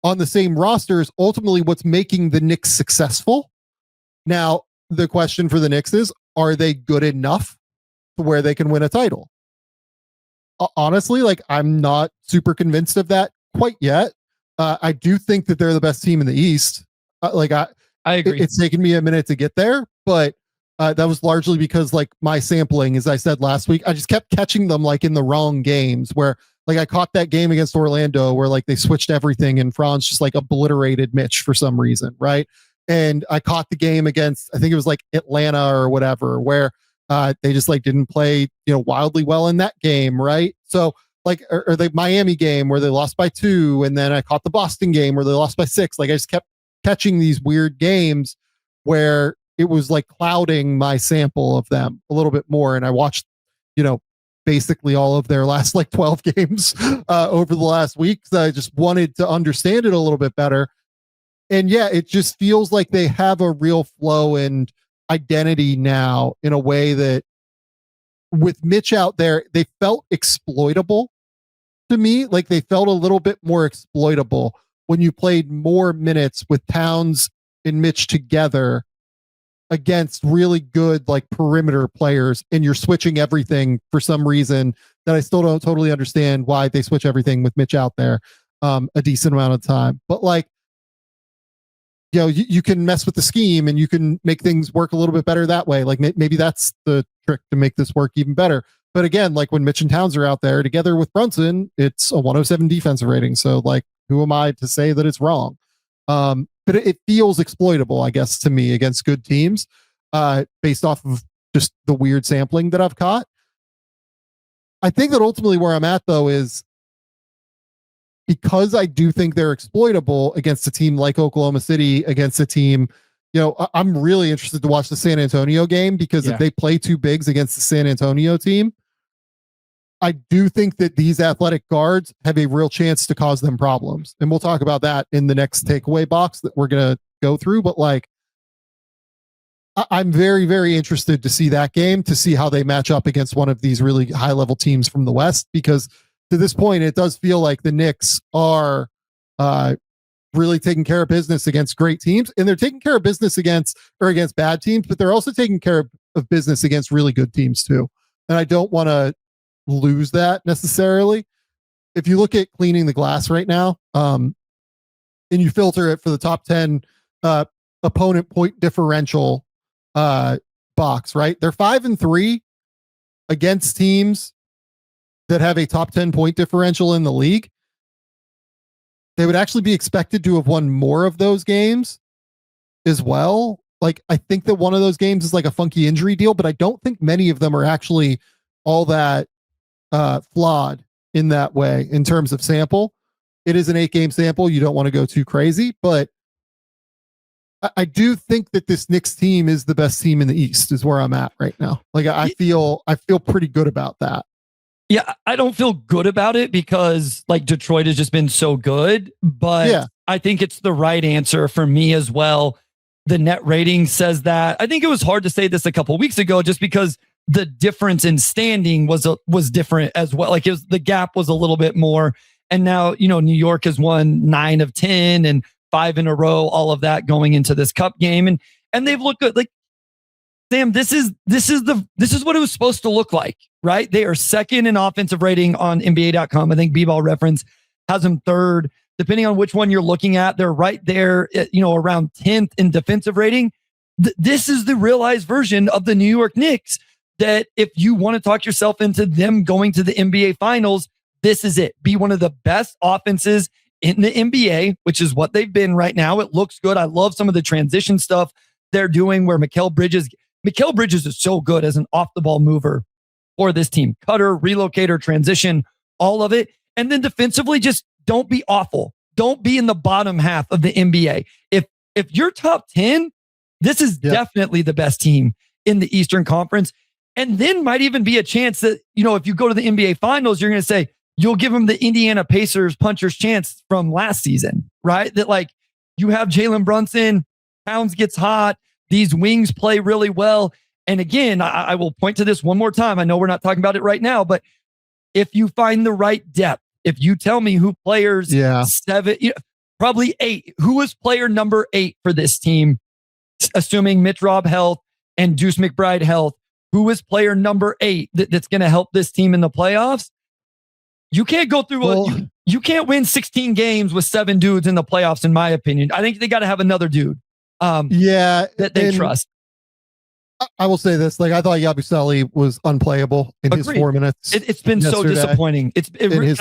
on the same roster is ultimately what's making the Knicks successful. Now, the question for the Knicks is, are they good enough to where they can win a title? Honestly, like I'm not super convinced of that quite yet. I do think that they're the best team in the East. I agree. It's taken me a minute to get there, but that was largely because like my sampling, as I said last week, I just kept catching them like in the wrong games where like I caught that game against Orlando where like they switched everything and Franz just like obliterated Mitch for some reason, right? And I caught the game against, I think it was like Atlanta or whatever, where they just like didn't play, wildly well in that game, right? So like, or the Miami game where they lost by 2, and then I caught the Boston game where they lost by 6. Like I just kept catching these weird games where it was like clouding my sample of them a little bit more. And I watched, basically all of their last like 12 games over the last week. So I just wanted to understand it a little bit better. And yeah, it just feels like they have a real flow and identity now in a way that with Mitch out there, they felt exploitable to me. Like they felt a little bit more exploitable when you played more minutes with Towns and Mitch together against really good like perimeter players, and you're switching everything for some reason that I still don't totally understand why they switch everything with Mitch out there a decent amount of time. But like, you can mess with the scheme and you can make things work a little bit better that way. Like maybe that's the trick to make this work even better. But again, like when Mitch and Towns are out there together with Brunson, it's a 107 defensive rating. So like, who am I to say that it's wrong? But it feels exploitable, I guess, to me against good teams, based off of just the weird sampling that I've caught. I think that ultimately where I'm at though is because I do think they're exploitable against a team like Oklahoma City, against a team, I'm really interested to watch the San Antonio game because if they play two bigs against the San Antonio team, I do think that these athletic guards have a real chance to cause them problems. And we'll talk about that in the next takeaway box that we're going to go through. But like, I'm very, very interested to see that game, to see how they match up against one of these really high level teams from the West, because to this point, it does feel like the Knicks are really taking care of business against great teams, and they're taking care of business against bad teams, but they're also taking care of business against really good teams too. And I don't want to lose that necessarily. If you look at cleaning the glass right now, and you filter it for the top 10 opponent point differential box, right? They're 5-3 against teams that have a top 10 point differential in the league. They would actually be expected to have won more of those games as well. Like, I think that one of those games is like a funky injury deal, but I don't think many of them are actually all that flawed in that way in terms of sample. It is an 8-game sample. You don't want to go too crazy, but I do think that this Knicks team is the best team in the East is where I'm at right now. Like I feel pretty good about that. Yeah, I don't feel good about it because like Detroit has just been so good, but I think it's the right answer for me as well. The net rating says that. I think it was hard to say this a couple of weeks ago just because the difference in standing was different as well. Like the gap was a little bit more. And now, New York has won 9 of 10 and 5 in a row, all of that going into this cup game. And they've looked good. Like, Sam, this is what it was supposed to look like, right? They are second in offensive rating on NBA.com. I think B-Ball Reference has them third. Depending on which one you're looking at, they're right there, around 10th in defensive rating. This is the realized version of the New York Knicks that if you want to talk yourself into them going to the NBA Finals, this is it. Be one of the best offenses in the NBA, which is what they've been right now. It looks good. I love some of the transition stuff they're doing where Mikal Bridges is so good as an off-the-ball mover for this team. Cutter, relocator, transition, all of it. And then defensively, just don't be awful. Don't be in the bottom half of the NBA. If you're top 10, this is definitely the best team in the Eastern Conference. And then might even be a chance that, if you go to the NBA Finals, you're going to say, you'll give them the Indiana Pacers puncher's chance from last season, right? That like you have Jalen Brunson, Towns gets hot, these wings play really well. And again, I will point to this one more time. I know we're not talking about it right now, but if you find the right depth, if you tell me who players 7, probably 8, who is player number 8 for this team, assuming Mitch Robb health and Deuce McBride health, who is player number 8 that's going to help this team in the playoffs? You can't go through you can't win 16 games with 7 dudes in the playoffs, in my opinion. I think they got to have another dude that they trust. I will say this, like I thought Yabusele was unplayable in his 4 minutes. It's been so disappointing.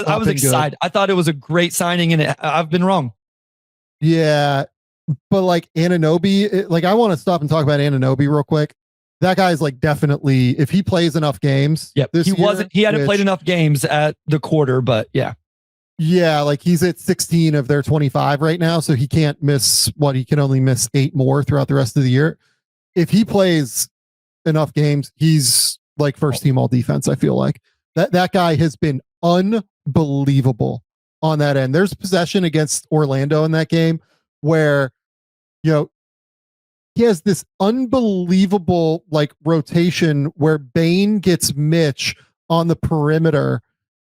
I was excited. I thought it was a great signing, and I've been wrong. Yeah, but like Anunoby, like I want to stop and talk about Anunoby real quick. That guy's like definitely, if he plays enough games. Yep. He hadn't played enough games at the quarter, but yeah. Yeah. Like he's at 16 of their 25 right now. So he can't miss he can only miss 8 more throughout the rest of the year. If he plays enough games, he's like first team all defense. I feel like that guy has been unbelievable on that end. There's possession against Orlando in that game where, he has this unbelievable like rotation where Bane gets Mitch on the perimeter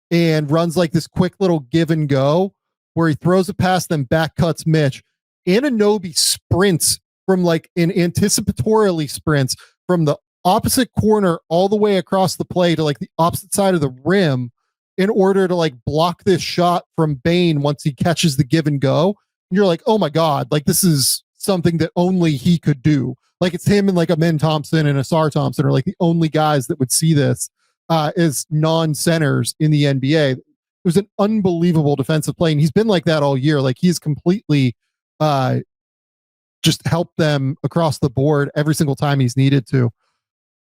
and runs like this quick little give and go where he throws it past them, back cuts Mitch. Anunoby sprints from anticipatorily sprints from the opposite corner all the way across the play to the opposite side of the rim in order to block this shot from Bane once he catches the give and go. And you're like, oh my God, this is something that only he could do. It's him and a Men Thompson and a Sar Thompson are the only guys that would see this as non-centers in the NBA. It was an unbelievable defensive play, and he's been like that all year. He's completely just helped them across the board every single time he's needed to.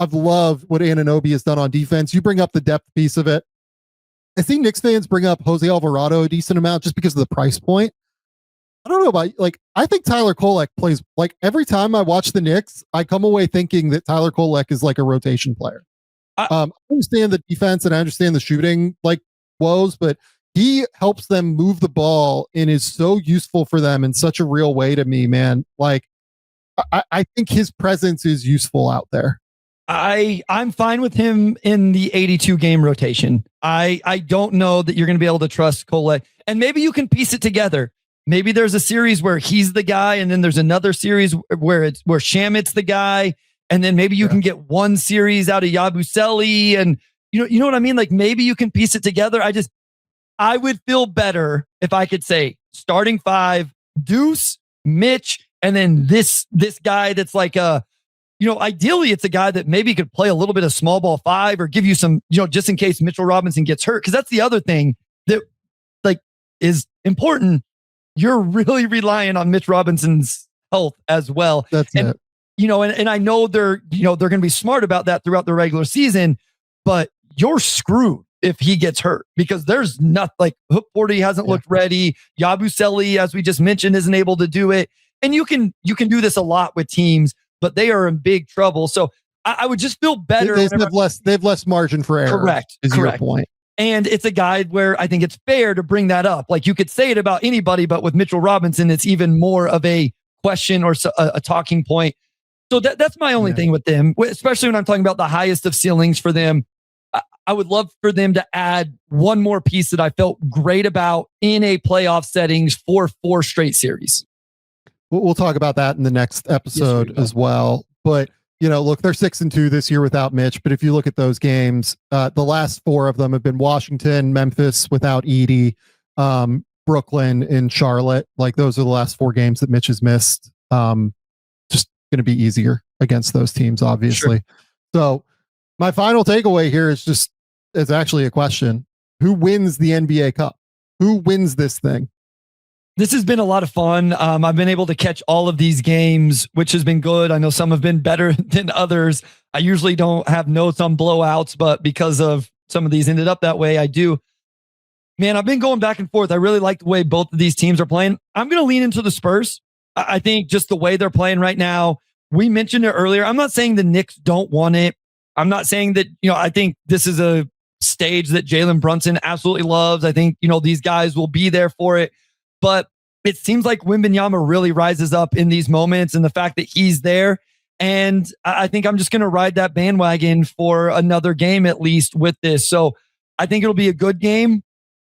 I've loved what Anunoby has done on defense. You bring up the depth piece of it. I see Knicks fans bring up Jose Alvarado a decent amount just because of the price point. I don't know about I think Tyler Kolek plays every time I watch the Knicks, I come away thinking that Tyler Kolek is a rotation player. I understand the defense and I understand the shooting woes, but he helps them move the ball and is so useful for them in such a real way to me, man. I think his presence is useful out there. I'm fine with him in the 82 game rotation. I don't know that you're going to be able to trust Kolek, and maybe you can piece it together. Maybe there's a series where he's the guy, and then there's another series where Shamit's the guy, and then maybe you can get one series out of Yabusele, and you know what I mean? Maybe you can piece it together. I would feel better if I could say starting five, Deuce, Mitch, and then this guy that's ideally it's a guy that maybe could play a little bit of small ball five or give you some, just in case Mitchell Robinson gets hurt. Cause that's the other thing that is important. You're really relying on Mitch Robinson's health as well. That's it. And I know they're going to be smart about that throughout the regular season, but you're screwed if he gets hurt because there's nothing Hook 40 hasn't looked ready. Yabusele, as we just mentioned, isn't able to do it. And you can do this a lot with teams, but they are in big trouble. So I would just feel better. They have less margin for error. Correct. Your point. And it's a guy where I think it's fair to bring that up. You could say it about anybody, but with Mitchell Robinson, it's even more of a question or a talking point. So that's my only thing with them, especially when I'm talking about the highest of ceilings for them. I would love for them to add one more piece that I felt great about in a playoff settings for 4 straight series. We'll talk about that in the next episode as well. But look, they're 6-2 this year without Mitch. But if you look at those games, the last 4 of them have been Washington, Memphis without Edie, Brooklyn, and Charlotte. Those are the last 4 games that Mitch has missed. Just going to be easier against those teams, obviously. Sure. So my final takeaway here is it's actually a question. Who wins the NBA Cup? Who wins this thing? This has been a lot of fun. I've been able to catch all of these games, which has been good. I know some have been better than others. I usually don't have notes on blowouts, but because of some of these ended up that way, I do. Man, I've been going back and forth. I really like the way both of these teams are playing. I'm going to lean into the Spurs. I think just the way they're playing right now, we mentioned it earlier. I'm not saying the Knicks don't want it. I'm not saying that, I think this is a stage that Jalen Brunson absolutely loves. I think, these guys will be there for it. But it seems like Wembanyama really rises up in these moments and the fact that he's there. And I think I'm just going to ride that bandwagon for another game, at least with this. So I think it'll be a good game.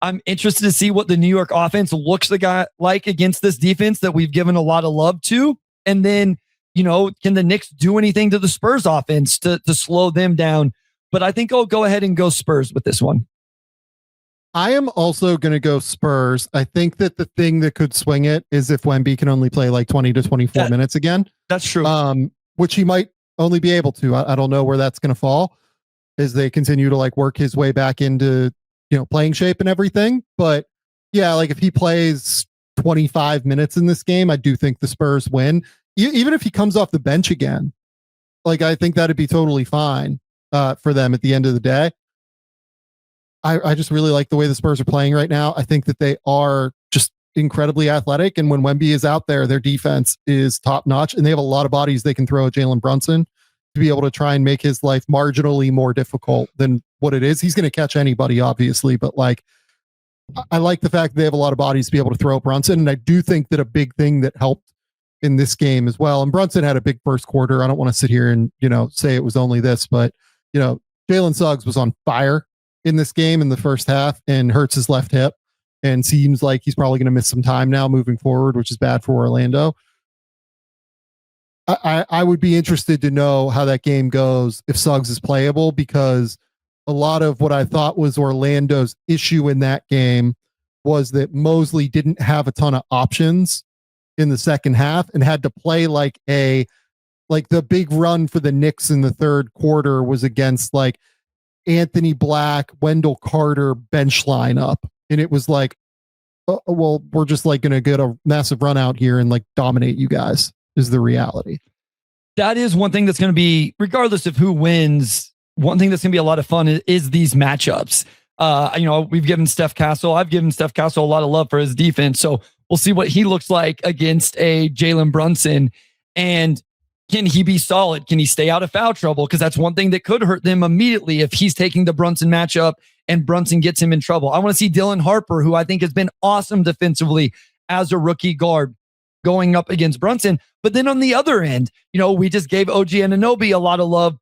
I'm interested to see what the New York offense looks like against this defense that we've given a lot of love to. And then, can the Knicks do anything to the Spurs offense to slow them down? But I think I'll go ahead and go Spurs with this one. I am also going to go Spurs. I think that the thing that could swing it is if Wemby can only play 20 to 24 minutes again. That's true. Which he might only be able to. I don't know where that's going to fall as they continue to work his way back into, playing shape and everything. But yeah, if he plays 25 minutes in this game, I do think the Spurs win. Even if he comes off the bench again, I think that'd be totally fine for them at the end of the day. I just really like the way the Spurs are playing right now. I think that they are just incredibly athletic. And when Wemby is out there, their defense is top notch and they have a lot of bodies they can throw at Jalen Brunson to be able to try and make his life marginally more difficult than what it is. He's going to catch anybody, obviously, but I like the fact that they have a lot of bodies to be able to throw at Brunson. And I do think that a big thing that helped in this game as well, and Brunson had a big first quarter. I don't want to sit here and, say it was only this, but, Jalen Suggs was on fire in this game in the first half and hurts his left hip. and seems like he's probably going to miss some time now moving forward, which is bad for Orlando. I would be interested to know how that game goes if Suggs is playable, because a lot of what I thought was Orlando's issue in that game was that Mosley didn't have a ton of options in the second half and had to play like the big run for the Knicks in the third quarter was against like Anthony Black, Wendell Carter bench lineup. And it was like, well, we're just like going to get a massive run out here and like dominate you guys is the reality. That is one thing that's going to be, regardless of who wins, one thing that's going to be a lot of fun is these matchups. We've given Steph Castle, I've given Steph Castle a lot of love for his defense. So we'll see what he looks like against a Jalen Brunson. And can he be solid? Can he stay out of foul trouble? Because that's one thing that could hurt them immediately if he's taking the Brunson matchup and Brunson gets him in trouble. I want to see Dylan Harper, who I think has been awesome defensively as a rookie guard, going up against Brunson. But then on the other end, we just gave OG Anunoby a lot of love.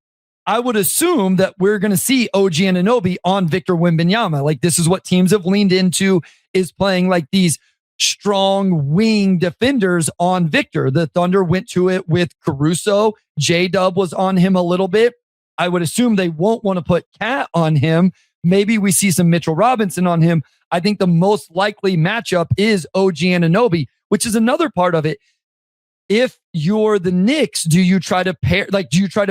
I would assume that we're going to see OG Anunoby on Victor Wembanyama. Like, this is what teams have leaned into, is playing like these strong wing defenders on Victor. The Thunder went to it with Caruso. J-Dub was on him a little bit. I would assume they won't want to put Cat on him. Maybe we see some Mitchell Robinson on him. I think the most likely matchup is OG Anunoby, which is another part of it. If you're the Knicks, do you try to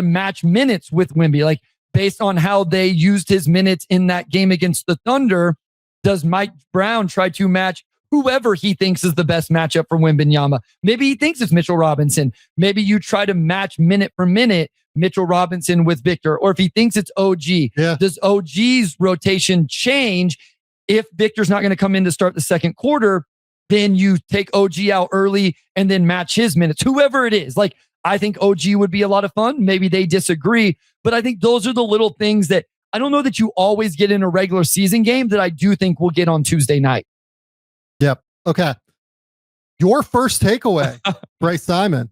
match minutes with Wemby? Like, based on how they used his minutes in that game against the Thunder, does Mike Brown try to match whoever he thinks is the best matchup for Wembanyama? Maybe he thinks it's Mitchell Robinson. Maybe you try to match minute for minute Mitchell Robinson with Victor. Or if he thinks it's OG, does OG's rotation change? If Victor's not going to come in to start the second quarter, then you take OG out early and then match his minutes, whoever it is. Like, I think OG would be a lot of fun. Maybe they disagree, but I think those are the little things that I don't know that you always get in a regular season game that I do think we'll get on Tuesday night. Yep. Okay. Your first takeaway, Bryce Simon.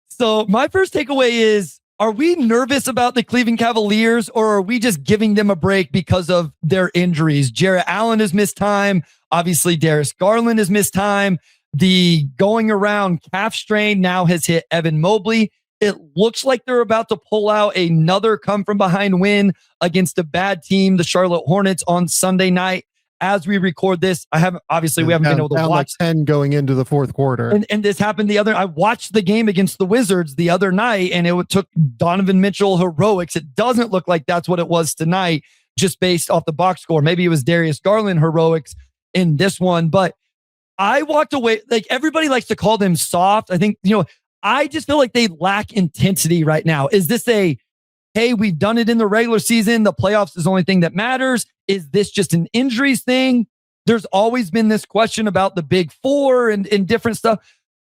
So my first takeaway is, are we nervous about the Cleveland Cavaliers, or are we just giving them a break because of their injuries? Jarrett Allen has missed time. Obviously, Darius Garland has missed time. The going around calf strain now has hit Evan Mobley. It looks like they're about to pull out another come from behind win against a bad team, the Charlotte Hornets, on Sunday night. As we record this, we haven't been able to watch. Like 10 going into the fourth quarter. And this happened I watched the game against the Wizards the other night, and it took Donovan Mitchell heroics. It doesn't look like that's what it was tonight, just based off the box score. Maybe it was Darius Garland heroics in this one, but I walked away. Like, everybody likes to call them soft. I think, I just feel like they lack intensity right now. Is this hey, we've done it in the regular season, the playoffs is the only thing that matters? Is this just an injuries thing? There's always been this question about the big four and different stuff.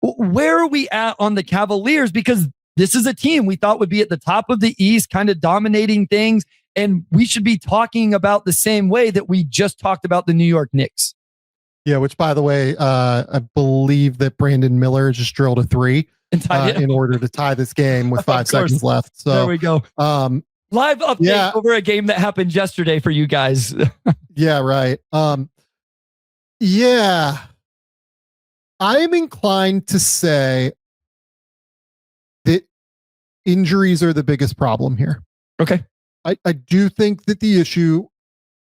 Where are we at on the Cavaliers? Because this is a team we thought would be at the top of the East, kind of dominating things. And we should be talking about the same way that we just talked about the New York Knicks. Yeah, which, by the way, I believe that Brandon Miller just drilled a three in order to tie this game with 5 seconds left. So there we go. Live update over a game that happened yesterday for you guys. Yeah, right. I'm inclined to say that injuries are the biggest problem here. Okay. I do think that the issue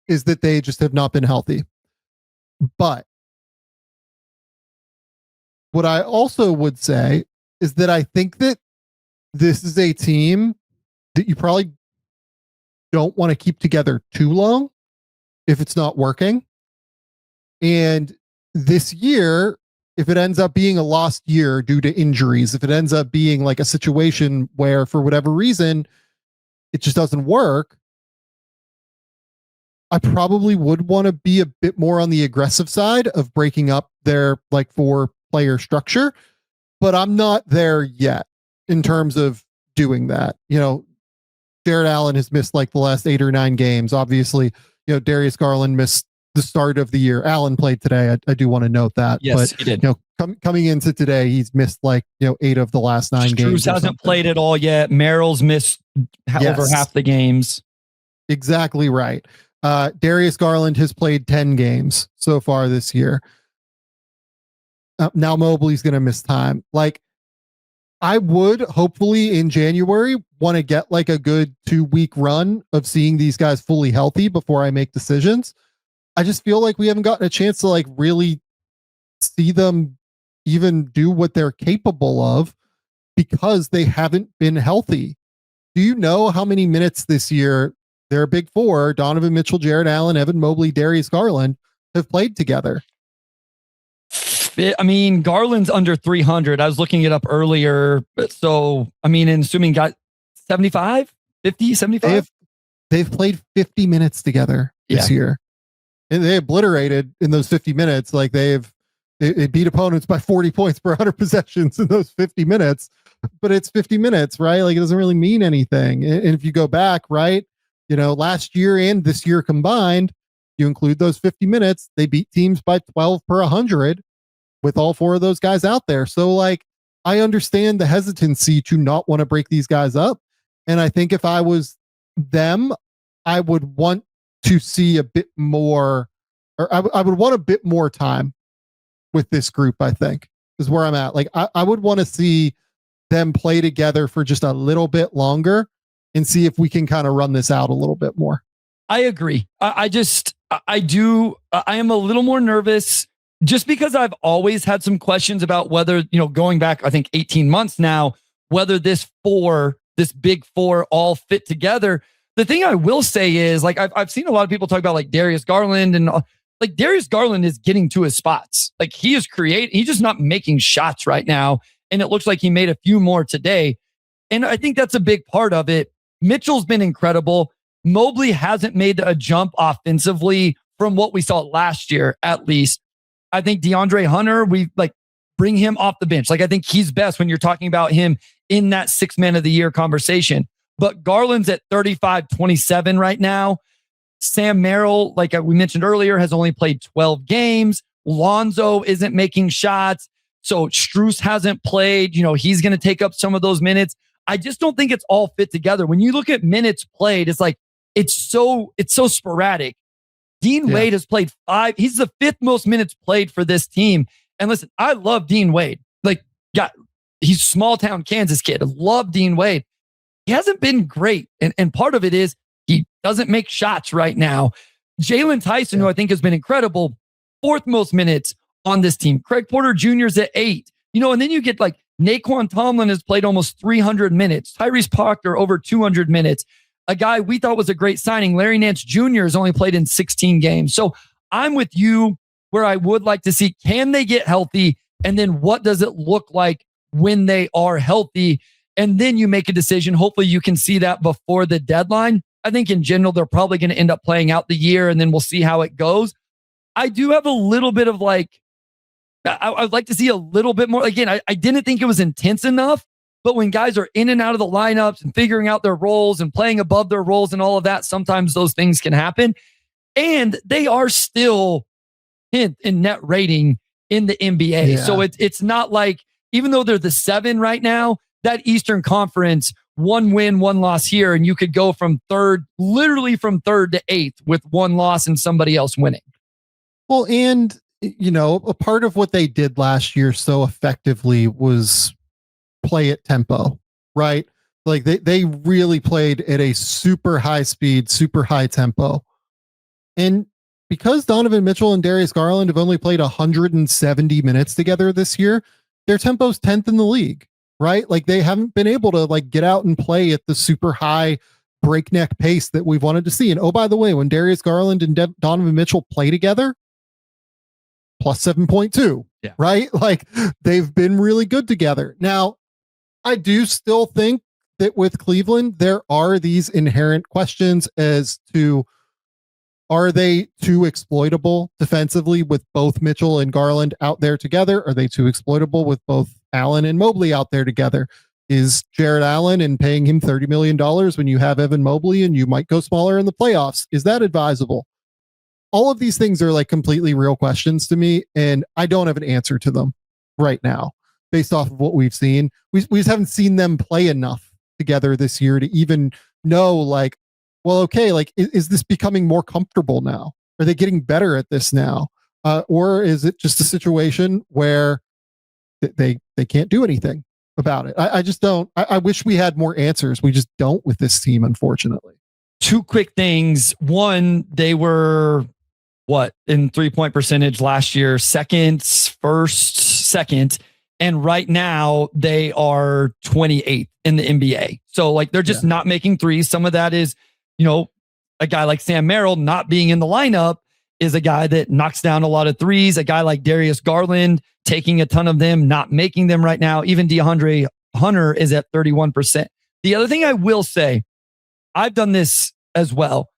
is that they just have not been healthy. But what I also would say is that I think that this is a team that you probably don't want to keep together too long if it's not working. And this year, if it ends up being a lost year due to injuries, if it ends up being like a situation where for whatever reason it just doesn't work, I probably would want to be a bit more on the aggressive side of breaking up their like 4-player structure, but I'm not there yet in terms of doing that. Jarrett Allen has missed like the last 8 or 9 games. Obviously, Darius Garland missed the start of the year. Allen played today. I do want to note that. Yes, but, he did. Coming into today, he's missed like 8 of the last 9 games. Strus hasn't played at all yet. Merrill's missed over half the games. Exactly right. Darius Garland has played 10 games so far this year. Now Mobley's going to miss time. Like, I would hopefully in January want to get like a good 2-week run of seeing these guys fully healthy before I make decisions. I just feel like we haven't gotten a chance to like really see them even do what they're capable of because they haven't been healthy. Do you know how many minutes this year their big four, Donovan Mitchell, Jared Allen, Evan Mobley, Darius Garland, have played together? I mean, Garland's under 300. I was looking it up earlier. So, I mean, and assuming got 75, 50, 75? They've played 50 minutes together this year. And they obliterated in those 50 minutes. Like they beat opponents by 40 points per 100 possessions in those 50 minutes. But it's 50 minutes, right? Like it doesn't really mean anything. And if you go back, right, last year and this year combined, you include those 50 minutes, they beat teams by 12 per 100 with all four of those guys out there. So like, I understand the hesitancy to not want to break these guys up. And I think if I was them, I would want to see a bit more, or I would want a bit more time with this group, I think is where I'm at. Like, I would want to see them play together for just a little bit longer and see if we can kind of run this out a little bit more. I agree. I am a little more nervous just because I've always had some questions about whether, going back, I think 18 months now, whether this big four all fit together. The thing I will say is like, I've seen a lot of people talk about like Darius Garland and like Darius Garland is getting to his spots. Like he's just not making shots right now. And it looks like he made a few more today. And I think that's a big part of it. Mitchell's been incredible. Mobley hasn't made a jump offensively from what we saw last year, at least. I think DeAndre Hunter, we like bring him off the bench. Like I think he's best when you're talking about him in that 6 man of the year conversation. But Garland's at 35-27 right now. Sam Merrill, like we mentioned earlier, has only played 12 games. Lonzo isn't making shots. So Strus hasn't played. He's going to take up some of those minutes. I just don't think it's all fit together. When you look at minutes played, it's like, it's so sporadic. Dean Wade has played 5. He's the 5th most minutes played for this team. And listen, I love Dean Wade. Like, he's small town Kansas kid. I love Dean Wade. He hasn't been great. And part of it is he doesn't make shots right now. Jalen Tyson, who I think has been incredible, 4th most minutes on this team. Craig Porter Jr. is at 8. And then you get like Naquan Tomlin has played almost 300 minutes. Tyrese Proctor over 200 minutes. A guy we thought was a great signing, Larry Nance Jr. has only played in 16 games. So I'm with you where I would like to see, can they get healthy? And then what does it look like when they are healthy? And then you make a decision. Hopefully you can see that before the deadline. I think in general, they're probably going to end up playing out the year and then we'll see how it goes. I do have a little bit of like, I'd like to see a little bit more. Again, I didn't think it was intense enough, but when guys are in and out of the lineups and figuring out their roles and playing above their roles and all of that, sometimes those things can happen. And they are still in net rating in the NBA. Yeah. So it's not like, even though they're the 7 right now, that Eastern Conference, 1 win, 1 loss here, and you could go from literally from 3rd to 8th with 1 loss and somebody else winning. Well, and a part of what they did last year so effectively was play at tempo, right? Like they really played at a super high speed, super high tempo. And because Donovan Mitchell and Darius Garland have only played 170 minutes together this year, their tempo's 10th in the league, right? Like they haven't been able to like get out and play at the super high breakneck pace that we've wanted to see. And oh, by the way, when Darius Garland and Donovan Mitchell play together, plus 7.2, right? Like they've been really good together. Now, I do still think that with Cleveland, there are these inherent questions as to, are they too exploitable defensively with both Mitchell and Garland out there together? Are they too exploitable with both Allen and Mobley out there together? Is Jared Allen and paying him $30 million when you have Evan Mobley and you might go smaller in the playoffs? Is that advisable? All of these things are like completely real questions to me, and I don't have an answer to them right now based off of what we've seen. We just haven't seen them play enough together this year to even know like well, okay, like, is this becoming more comfortable now? Are they getting better at this now? Or is it just a situation where they can't do anything about it? I just don't. I wish we had more answers. We just don't with this team, unfortunately. Two quick things. One, they were in 3-point percentage last year, second. And right now they are 28th in the NBA. So like, they're just not making threes. Some of that is, a guy like Sam Merrill not being in the lineup is a guy that knocks down a lot of threes. A guy like Darius Garland taking a ton of them, not making them right now. Even DeAndre Hunter is at 31%. The other thing I will say, I've done this as well.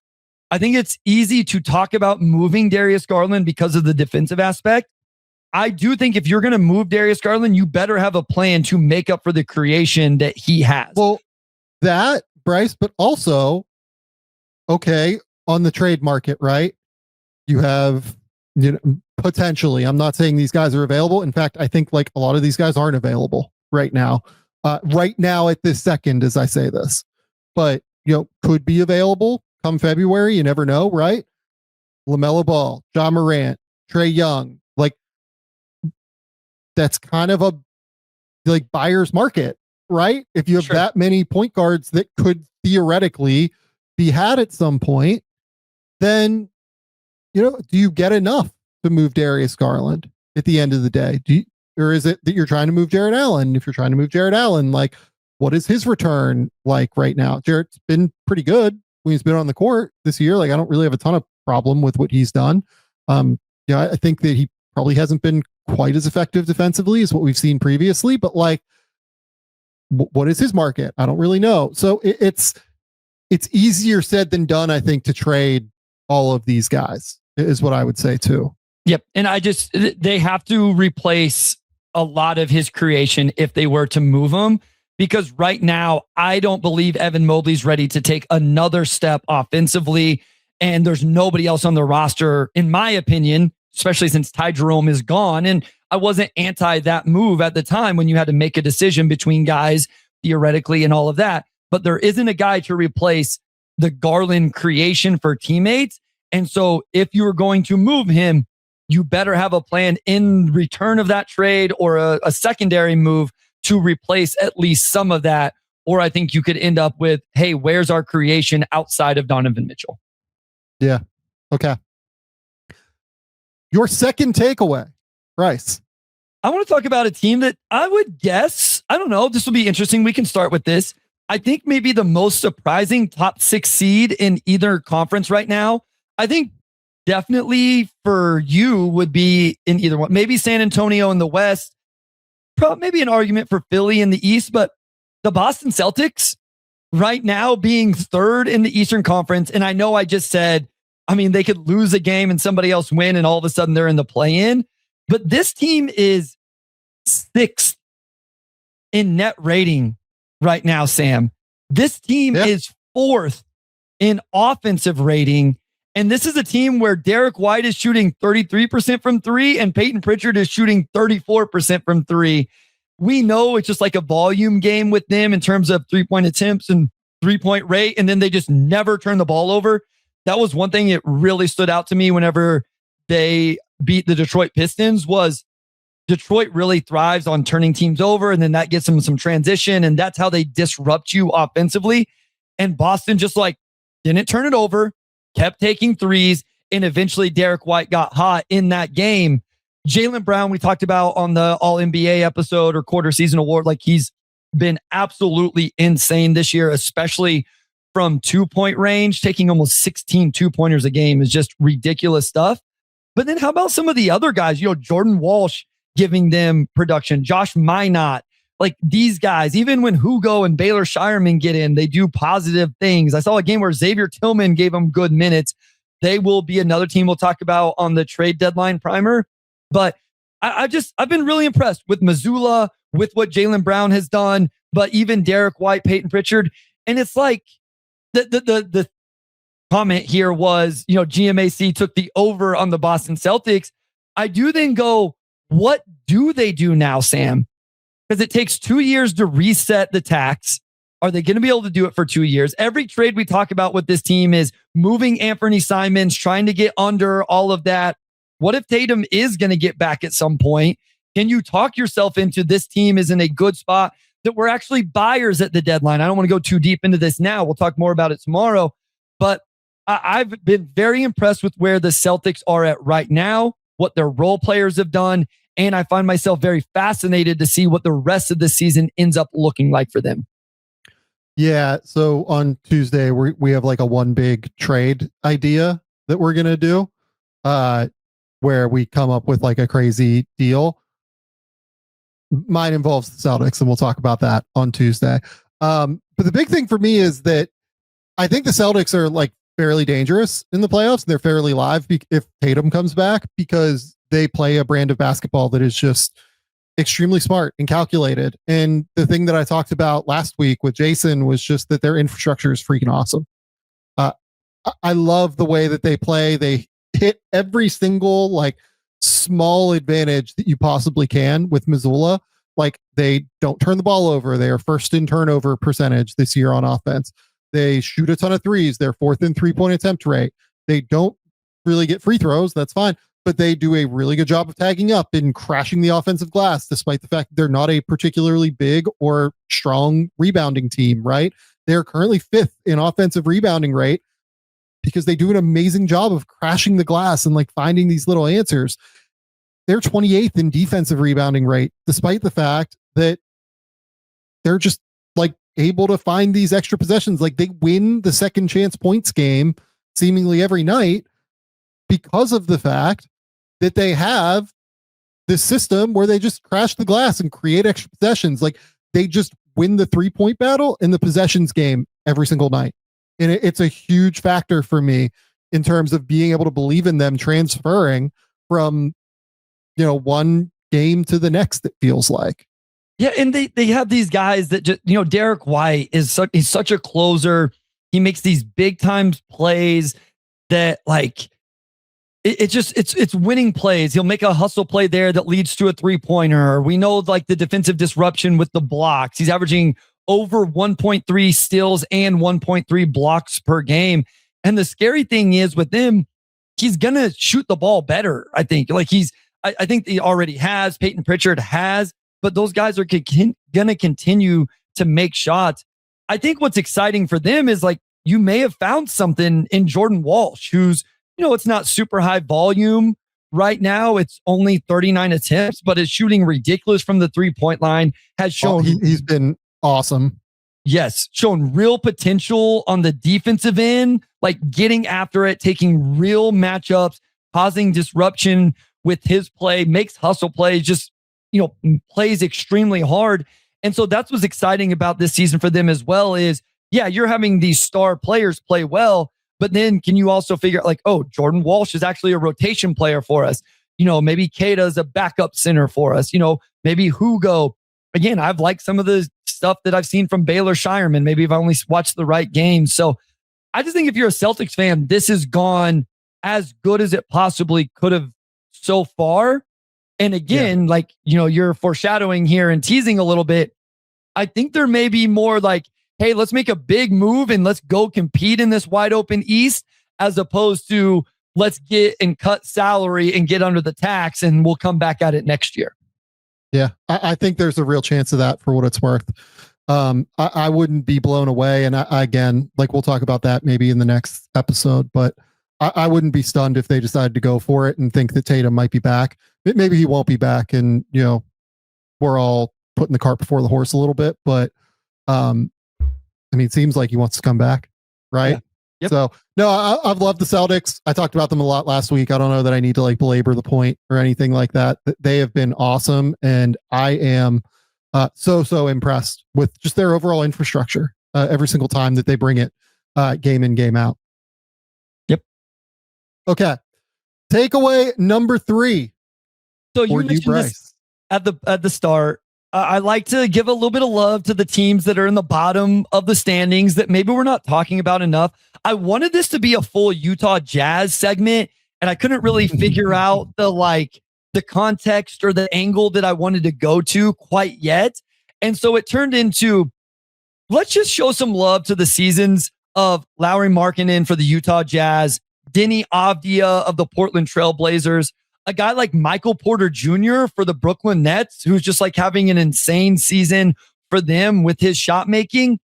I think it's easy to talk about moving Darius Garland because of the defensive aspect. I do think if you're going to move Darius Garland, you better have a plan to make up for the creation that he has. Well, that, Bryce, but also, okay, on the trade market, right? You have, potentially, I'm not saying these guys are available. In fact, I think like a lot of these guys aren't available right now. Right now at this second, as I say this, but could be available come February. You never know, right? LaMelo Ball, John Morant, Trae Young, like that's kind of a like buyer's market, right? If you have that many point guards that could theoretically be had at some point, then do you get enough to move Darius Garland at the end of the day? Or is it that you're trying to move Jared Allen? If you're trying to move Jared Allen, like what is his return like right now? Jared's been pretty good when he's been on the court this year. Like I don't really have a ton of problem with what he's done. I think that he probably hasn't been quite as effective defensively as what we've seen previously, but like what is his market? I don't really know. So it's easier said than done, I think, to trade all of these guys is what I would say too. Yep. And they have to replace a lot of his creation if they were to move him, because right now I don't believe Evan Mobley's ready to take another step offensively. And there's nobody else on the roster, in my opinion, especially since Ty Jerome is gone. And I wasn't anti that move at the time when you had to make a decision between guys theoretically and all of that. But there isn't a guy to replace the Garland creation for teammates. And so if you were going to move him, you better have a plan in return of that trade or a secondary move to replace at least some of that. Or I think you could end up with, hey, where's our creation outside of Donovan Mitchell? Yeah. Okay. Your second takeaway, Bryce. I want to talk about a team that I would guess, I don't know, this will be interesting. We can start with this. I think maybe the most surprising top 6 seed in either conference right now. I think definitely for you would be in either one. Maybe San Antonio in the West. Probably maybe an argument for Philly in the East, but the Boston Celtics right now being third in the Eastern Conference. And I know I just said, they could lose a game and somebody else win and all of a sudden they're in the play-in. But this team is 6th in net rating right now, Sam. This team is 4th in offensive rating. And this is a team where Derek White is shooting 33% from 3 and Peyton Pritchard is shooting 34% from 3. We know it's just like a volume game with them in terms of 3-point attempts and 3-point rate. And then they just never turn the ball over. That was one thing that really stood out to me whenever they beat the Detroit Pistons was Detroit really thrives on turning teams over. And then that gets them some transition. And that's how they disrupt you offensively. And Boston just didn't turn it over, kept taking threes. And eventually Derek White got hot in that game. Jaylen Brown, we talked about on the All NBA episode or quarter season award. He's been absolutely insane this year, especially from 2-point range. Taking almost 16 2-pointers a game is just ridiculous stuff. But then how about some of the other guys? Jordan Walsh giving them production. Josh Minott. These guys, even when Hugo and Baylor Shireman get in, they do positive things. I saw a game where Xavier Tillman gave them good minutes. They will be another team we'll talk about on the trade deadline primer. But I've been really impressed with Missoula, with what Jaylen Brown has done, but even Derek White, Peyton Pritchard. And it's the comment here was, GMAC took the over on the Boston Celtics. I do then go, what do they do now, Sam? Because it takes 2 years to reset the tax. Are they going to be able to do it for 2 years? Every trade we talk about with this team is moving Anthony Simons, trying to get under all of that. What if Tatum is going to get back at some point? Can you talk yourself into this team is in a good spot that we're actually buyers at the deadline? I don't want to go too deep into this now. We'll talk more about it tomorrow. But I've been very impressed with where the Celtics are at right now, what their role players have done. And I find myself very fascinated to see what the rest of the season ends up looking like for them. Yeah. So on Tuesday, we have like a one big trade idea that we're going to do, where we come up with like a crazy deal. Mine involves the Celtics, and we'll talk about that on Tuesday. But the big thing for me is that I think the Celtics are like fairly dangerous in the playoffs. They're fairly live if Tatum comes back, because they play a brand of basketball that is just extremely smart and calculated. And the thing that I talked about last week with Jason was just that their infrastructure is freaking awesome. I love the way that they play. They hit every single like small advantage that you possibly can with Missoula. Like, they don't turn the ball over. They are first in turnover percentage this year on offense. They shoot a ton of threes. They're fourth in 3-point attempt rate. They don't really get free throws. That's fine. But they do a really good job of tagging up and crashing the offensive glass, despite the fact they're not a particularly big or strong rebounding team, right? They're currently fifth in offensive rebounding rate because they do an amazing job of crashing the glass and like finding these little answers. They're 28th in defensive rebounding rate, despite the fact that they're just like able to find these extra possessions. Like, they win the second chance points game seemingly every night because of the fact that they have this system where they just crash the glass and create extra possessions. Like, they just win the 3-point battle in the possessions game every single night. And it's a huge factor for me in terms of being able to believe in them transferring from, one game to the next, it feels like. Yeah, and they have these guys that just, Derek White he's such a closer. He makes these big time plays that like it's winning plays. He'll make a hustle play there that leads to a 3-pointer. We know like the defensive disruption with the blocks. He's averaging over 1.3 steals and 1.3 blocks per game. And the scary thing is with him, he's gonna shoot the ball better. I think I think he already has. Peyton Pritchard has, but those guys are going to continue to make shots. I think what's exciting for them is like, you may have found something in Jordan Walsh, who's, it's not super high volume right now. It's only 39 attempts, but is shooting ridiculous from the 3-point line, has shown he's been awesome. Yes. Shown real potential on the defensive end, like getting after it, taking real matchups, causing disruption with his play, makes hustle plays, just, plays extremely hard. And so that's what's exciting about this season for them as well is, yeah, you're having these star players play well, but then can you also figure out like, oh, Jordan Walsh is actually a rotation player for us. Maybe Keita's a backup center for us. Maybe Hugo. Again, I've liked some of the stuff that I've seen from Baylor Shireman. Maybe I've only watched the right games. So I just think if you're a Celtics fan, this has gone as good as it possibly could have so far. And again, like, you're foreshadowing here and teasing a little bit. I think there may be more like, hey, let's make a big move and let's go compete in this wide open East, as opposed to let's get and cut salary and get under the tax and we'll come back at it next year. Yeah, I think there's a real chance of that for what it's worth. I wouldn't be blown away. And again, like we'll talk about that maybe in the next episode, but I wouldn't be stunned if they decided to go for it and think that Tatum might be back. Maybe he won't be back, and we're all putting the cart before the horse a little bit. But it seems like he wants to come back, right? Yeah. Yep. So no, I've loved the Celtics. I talked about them a lot last week. I don't know that I need to like belabor the point or anything like that. They have been awesome, and I am so impressed with just their overall infrastructure every single time that they bring it game in, game out. Okay. Takeaway number 3. So you mentioned this at the start. I like to give a little bit of love to the teams that are in the bottom of the standings that maybe we're not talking about enough. I wanted this to be a full Utah Jazz segment, and I couldn't really figure out the context or the angle that I wanted to go to quite yet. And so it turned into let's just show some love to the seasons of Lauri Markkanen for the Utah Jazz, Denny Avdia of the Portland Trail Blazers, a guy like Michael Porter Jr. for the Brooklyn Nets, who's just like having an insane season for them with his shot making.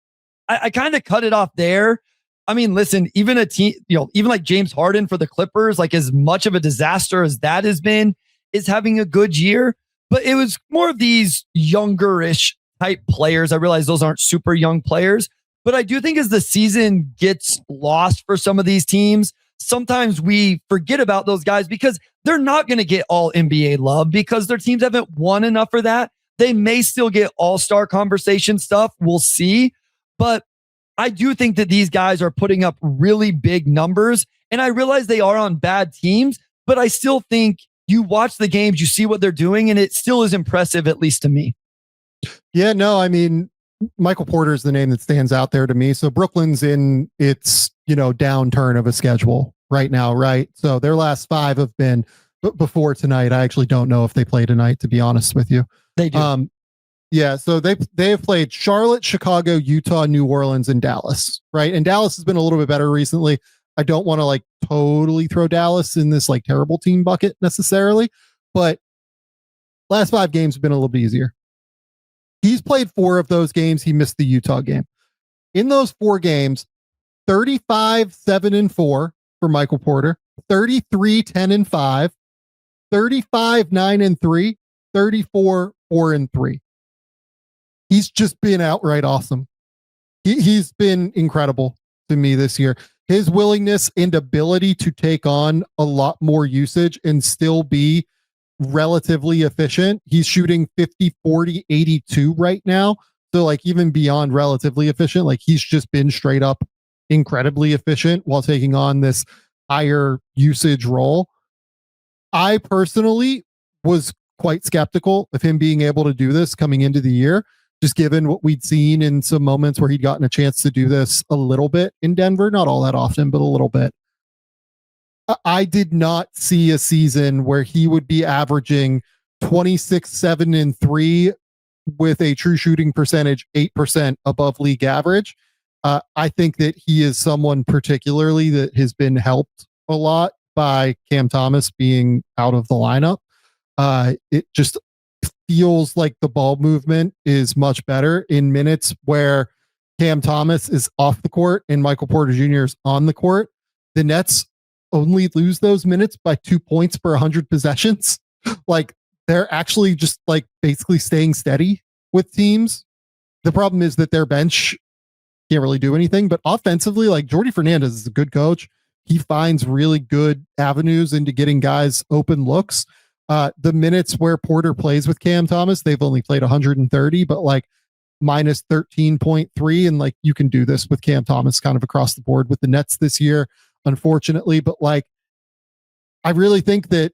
I kind of cut it off there. I mean, listen, even a team, even like James Harden for the Clippers, like as much of a disaster as that has been, is having a good year. But it was more of these younger-ish type players. I realize those aren't super young players, but I do think as the season gets lost for some of these teams, sometimes we forget about those guys because they're not going to get all NBA love because their teams haven't won enough for that. They may still get all-star conversation stuff. We'll see. But I do think that these guys are putting up really big numbers, and I realize they are on bad teams, but I still think you watch the games, you see what they're doing, and it still is impressive, at least to me. Yeah, no, I mean, Michael Porter is the name that stands out there to me. So Brooklyn's in its, downturn of a schedule right now, right? So their last 5 have been before tonight. I actually don't know if they play tonight, to be honest with you. They do. Yeah, so they have played Charlotte, Chicago, Utah, New Orleans, and Dallas, right? And Dallas has been a little bit better recently. I don't want to totally throw Dallas in this terrible team bucket necessarily, but last 5 games have been a little bit easier. He's played 4 of those games. He missed the Utah game. In those 4 games, 35-7-4 for Michael Porter, 33-10-5, 35-9-3, 34-4-3. He's just been outright awesome. He's been incredible to me this year. His willingness and ability to take on a lot more usage and still be relatively efficient. He's shooting 50, 40, 82 right now. So even beyond relatively efficient, he's just been straight up incredibly efficient while taking on this higher usage role. I personally was quite skeptical of him being able to do this coming into the year, just given what we'd seen in some moments where he'd gotten a chance to do this a little bit in Denver, not all that often, but a little bit. I did not see a season where he would be averaging 26-7-3 with a true shooting percentage 8% above league average. I think that he is someone particularly that has been helped a lot by Cam Thomas being out of the lineup. It just feels like the ball movement is much better in minutes where Cam Thomas is off the court and Michael Porter Jr. is on the court. The Nets only lose those minutes by 2 points per 100 possessions. They're actually just basically staying steady with teams. The problem is that their bench can't really do anything, but offensively, Jordi Fernandez is a good coach. He finds really good avenues into getting guys open looks. The minutes where Porter plays with Cam Thomas, they've only played 130, but minus 13.3. And you can do this with Cam Thomas kind of across the board with the Nets this year, unfortunately. But I really think that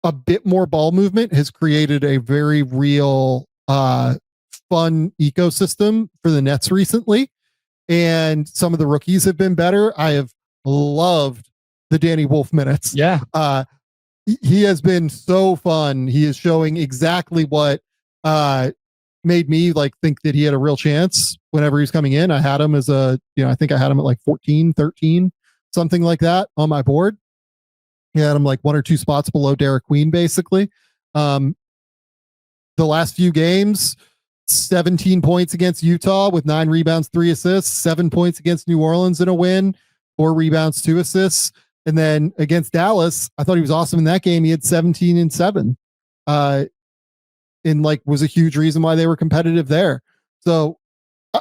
a bit more ball movement has created a very real, fun ecosystem for the Nets recently. And some of the rookies have been better. I have loved the Danny Wolf minutes. Yeah. He has been so fun. He is showing exactly what made me think that he had a real chance whenever he's coming in. I had him as I think I had him at 14, 13, something like that on my board. He had him 1 or 2 spots below Derek Queen, basically. The last few games, 17 points against Utah with 9 rebounds, 3 assists, 7 points against New Orleans in a win, 4 rebounds, 2 assists. And then against Dallas, I thought he was awesome in that game. He had 17 and 7. And was a huge reason why they were competitive there. So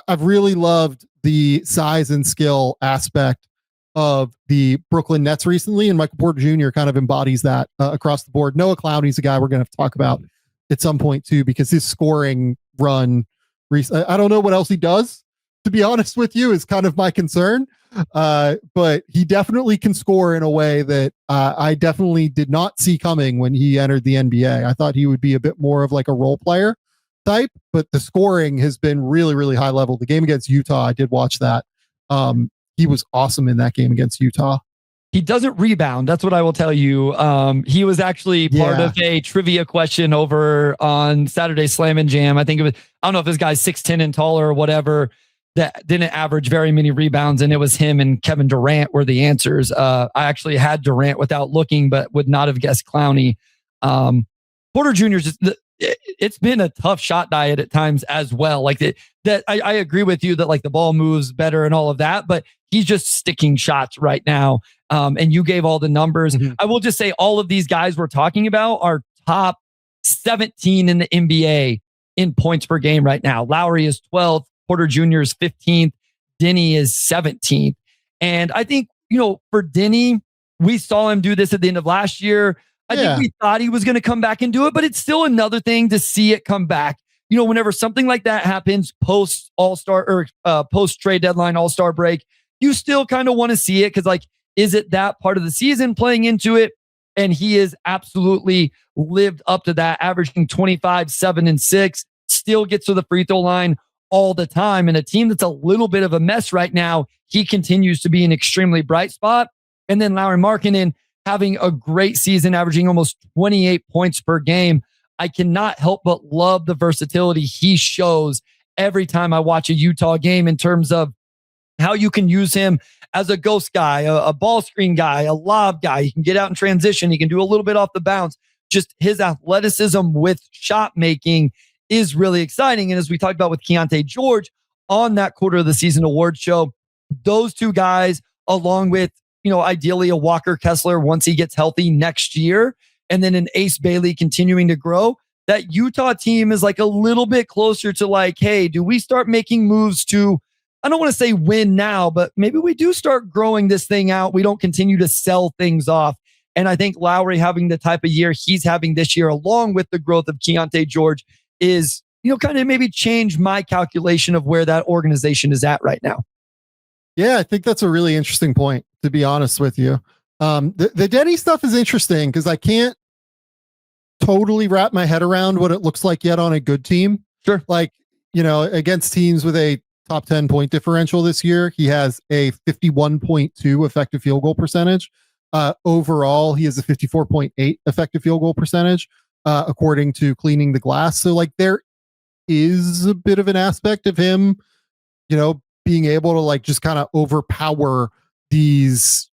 I've really loved the size and skill aspect of the Brooklyn Nets recently, and Michael Porter Jr. kind of embodies that across the board. Noah Clowney's a guy we're going to have to talk about at some point too, because his scoring run, I don't know what else he does, to be honest with you, is kind of my concern. But he definitely can score in a way that I definitely did not see coming when he entered the NBA. I thought he would be a bit more of a role player type, but the scoring has been really, really high level. The game against Utah, I did watch that. He was awesome in that game against Utah. He doesn't rebound. That's what I will tell you. He was actually part of a trivia question over on Saturday Slam and Jam. I think it was, I don't know if this guy's 6'10" and taller or whatever. that didn't average very many rebounds, and it was him and Kevin Durant were the answers. I actually had Durant without looking, but would not have guessed Clowney. Porter Jr. It's been a tough shot diet at times as well. Like I agree with you that like the ball moves better and all of that, but he's just sticking shots right now. And you gave all the numbers. Mm-hmm. I will just say all of these guys we're talking about are top 17 in the NBA in points per game right now. Lowry is 12th. Porter Jr. is 15th. Denny is 17th. And I think, for Denny, we saw him do this at the end of last year. I think we thought he was going to come back and do it, but it's still another thing to see it come back. Whenever something like that happens post All-Star or post trade deadline, All-Star break, you still kind of want to see it because, like, is it that part of the season playing into it? And he has absolutely lived up to that, averaging 25, 7, and 6, still gets to the free throw line all the time. And a team that's a little bit of a mess right now, he continues to be an extremely bright spot. And then Lauri Markkanen having a great season, averaging almost 28 points per game. I cannot help but love the versatility he shows every time I watch a Utah game in terms of how you can use him as a ghost guy, a ball screen guy, a lob guy. He can get out in transition. He can do a little bit off the bounce. Just his athleticism with shot making is really exciting. And as we talked about with Keontae George on that quarter of the season award show, those two guys, along with, ideally a Walker Kessler once he gets healthy next year, and then an Ace Bailey continuing to grow, that Utah team is like a little bit closer to like, hey, do we start making moves to, I don't want to say win now, but maybe we do start growing this thing out. We don't continue to sell things off. And I think Lowry having the type of year he's having this year, along with the growth of Keontae George, is, kind of maybe change my calculation of where that organization is at right now. Yeah, I think that's a really interesting point, to be honest with you. The Denny stuff is interesting because I can't totally wrap my head around what it looks like yet on a good team. Sure. Like, against teams with a top 10 point differential this year, he has a 51.2 effective field goal percentage. Overall, he has a 54.8 effective field goal percentage, according to Cleaning the Glass. So like there is a bit of an aspect of him, being able to like just kind of overpower these,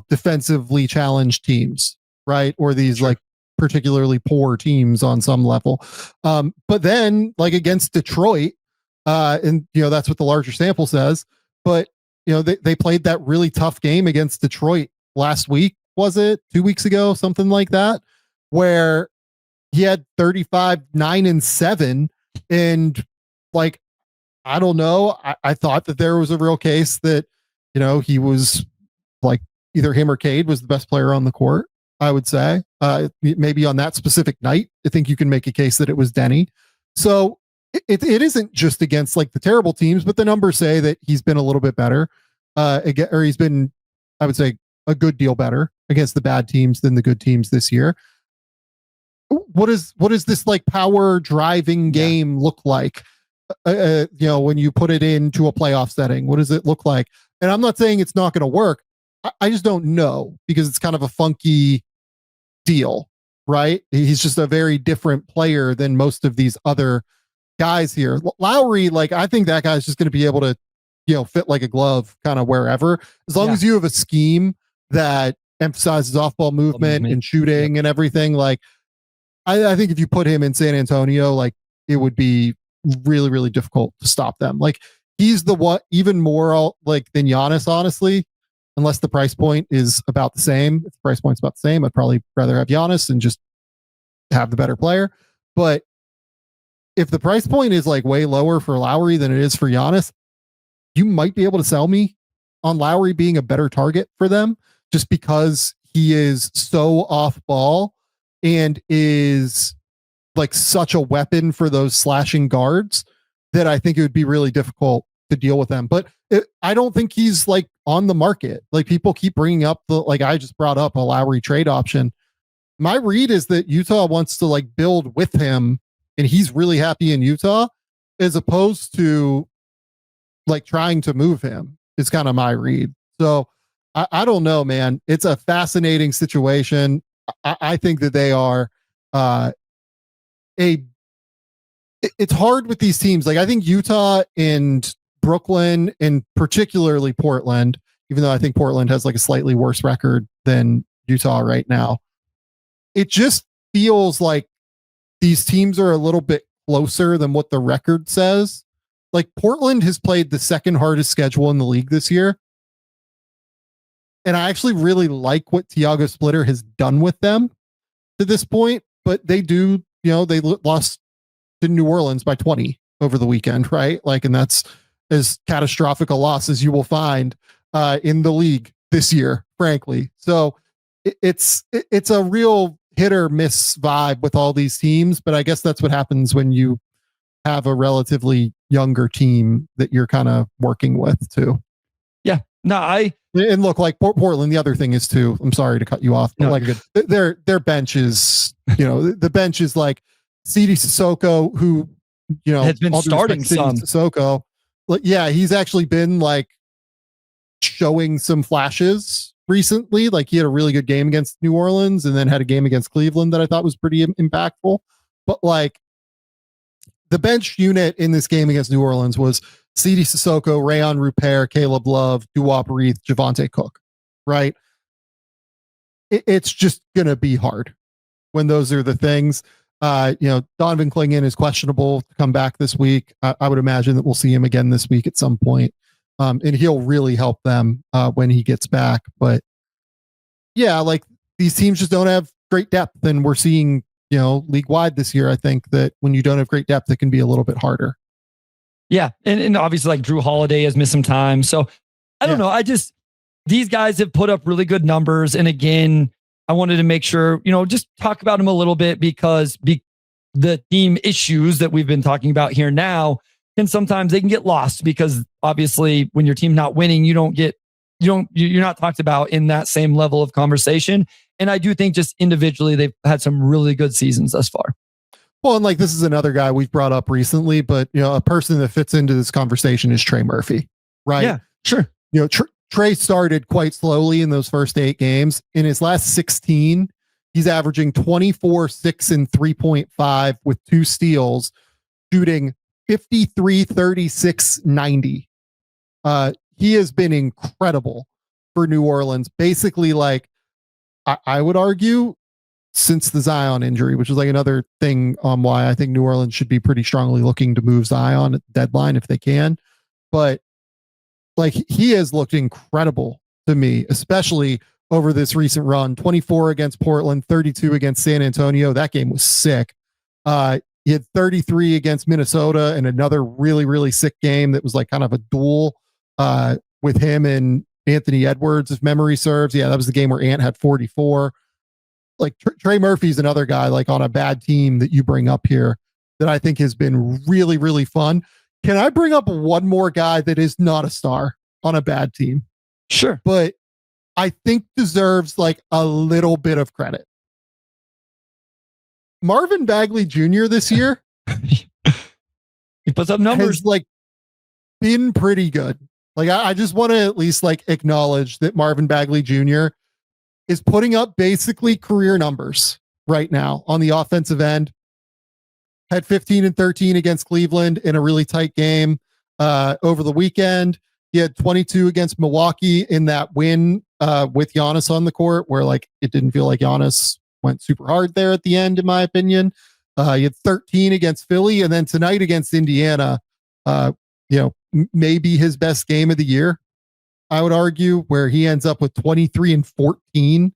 defensively challenged teams, right? Or these like particularly poor teams on some level. But then like against Detroit, and that's what the larger sample says, but they played that really tough game against Detroit last week. Was it 2 weeks ago? Something like that, where he had 35, 9, and 7. And like, I don't know. I thought that there was a real case that, he was like either him or Cade was the best player on the court. I would say maybe on that specific night, I think you can make a case that it was Denny. So it isn't just against like the terrible teams, but the numbers say that he's been a little bit better, or he's been, I would say, a good deal better against the bad teams than the good teams this year. What is this like power driving game look like? When you put it into a playoff setting, what does it look like? And I'm not saying it's not going to work. I just don't know because it's kind of a funky deal, right? He's just a very different player than most of these other guys here. Lowry, like, I think that guy's just going to be able to, fit like a glove kind of wherever, as long as you have a scheme that emphasizes off-ball movement and shooting and everything. Like, I think if you put him in San Antonio, like, it would be really, really difficult to stop them. Like, he's the one even more like than Giannis, honestly, unless the price point is about the same. If the price point's about the same, I'd probably rather have Giannis and just have the better player. But if the price point is like way lower for Lowry than it is for Giannis, you might be able to sell me on Lowry being a better target for them just because he is so off ball and is like such a weapon for those slashing guards that I think it would be really difficult to deal with them. But I don't think he's like on the market. Like, people keep bringing up like I just brought up a Lowry trade option. My read is that Utah wants to like build with him and he's really happy in Utah as opposed to like trying to move him. It's kind of my read. So I don't know, man. It's a fascinating situation. I think that they are it's hard with these teams. Like, I think Utah and Brooklyn and particularly Portland, even though I think Portland has like a slightly worse record than Utah right now, it just feels like these teams are a little bit closer than what the record says. Like Portland has played the second hardest schedule in the league this year. And I actually really like what Tiago Splitter has done with them to this point, but they do, they lost to New Orleans by 20 over the weekend, right? Like, and that's as catastrophic a loss as you will find in the league this year, frankly. So it's a real hit or miss vibe with all these teams, but I guess that's what happens when you have a relatively younger team that you're kind of working with too. Yeah, no, and look, like Portland, the other thing is too, I'm sorry to cut you off, but no, like their bench is, the bench is like Sidi Sissoko, who, has been starting some. Sissoko. Yeah, he's actually been like showing some flashes recently. Like he had a really good game against New Orleans and then had a game against Cleveland that I thought was pretty impactful. But like the bench unit in this game against New Orleans was Sidi Sissoko, Rayon Rupert, Caleb Love, Duwop Reith, Javonte Cook, right? It's just going to be hard when those are the things. Donovan Clingan is questionable to come back this week. I would imagine that we'll see him again this week at some point. And he'll really help them when he gets back. But yeah, like these teams just don't have great depth. And we're seeing, league wide this year, I think that when you don't have great depth, it can be a little bit harder. Yeah. And obviously like Drew Holiday has missed some time. So I don't know. These guys have put up really good numbers. And again, I wanted to make sure, just talk about them a little bit because the team issues that we've been talking about here now, and sometimes they can get lost because obviously when your team's not winning, you're not talked about in that same level of conversation. And I do think just individually, they've had some really good seasons thus far. Well, and like this is another guy we've brought up recently, but a person that fits into this conversation is Trey Murphy, right? Yeah, sure. Trey started quite slowly in those first 8 games. In his last 16, he's averaging 24, 6, and 3.5 with 2 steals, shooting 53, 36, 90. He has been incredible for New Orleans. Basically, like I would argue, since the Zion injury, which is like another thing on why I think New Orleans should be pretty strongly looking to move Zion at the deadline if they can. But like he has looked incredible to me, especially over this recent run. 24 against Portland, 32 against San Antonio. That game was sick. He had 33 against Minnesota and another really, really sick game that was like kind of a duel with him and Anthony Edwards, if memory serves. Yeah, that was the game where Ant had 44. Like Trey Murphy's another guy like on a bad team that you bring up here that I think has been really, really fun. Can I bring up one more guy that is not a star on a bad team? Sure. But I think deserves like a little bit of credit. Marvin Bagley Jr. this year, he puts up numbers, has like been pretty good. Like I just want to at least like acknowledge that Marvin Bagley Jr. is putting up basically career numbers right now on the offensive end. Had 15 and 13 against Cleveland in a really tight game over the weekend. He had 22 against Milwaukee in that win with Giannis on the court, where like it didn't feel like Giannis went super hard there at the end, in my opinion. He had 13 against Philly, and then tonight against Indiana, maybe his best game of the year, I would argue, where he ends up with 23 and 14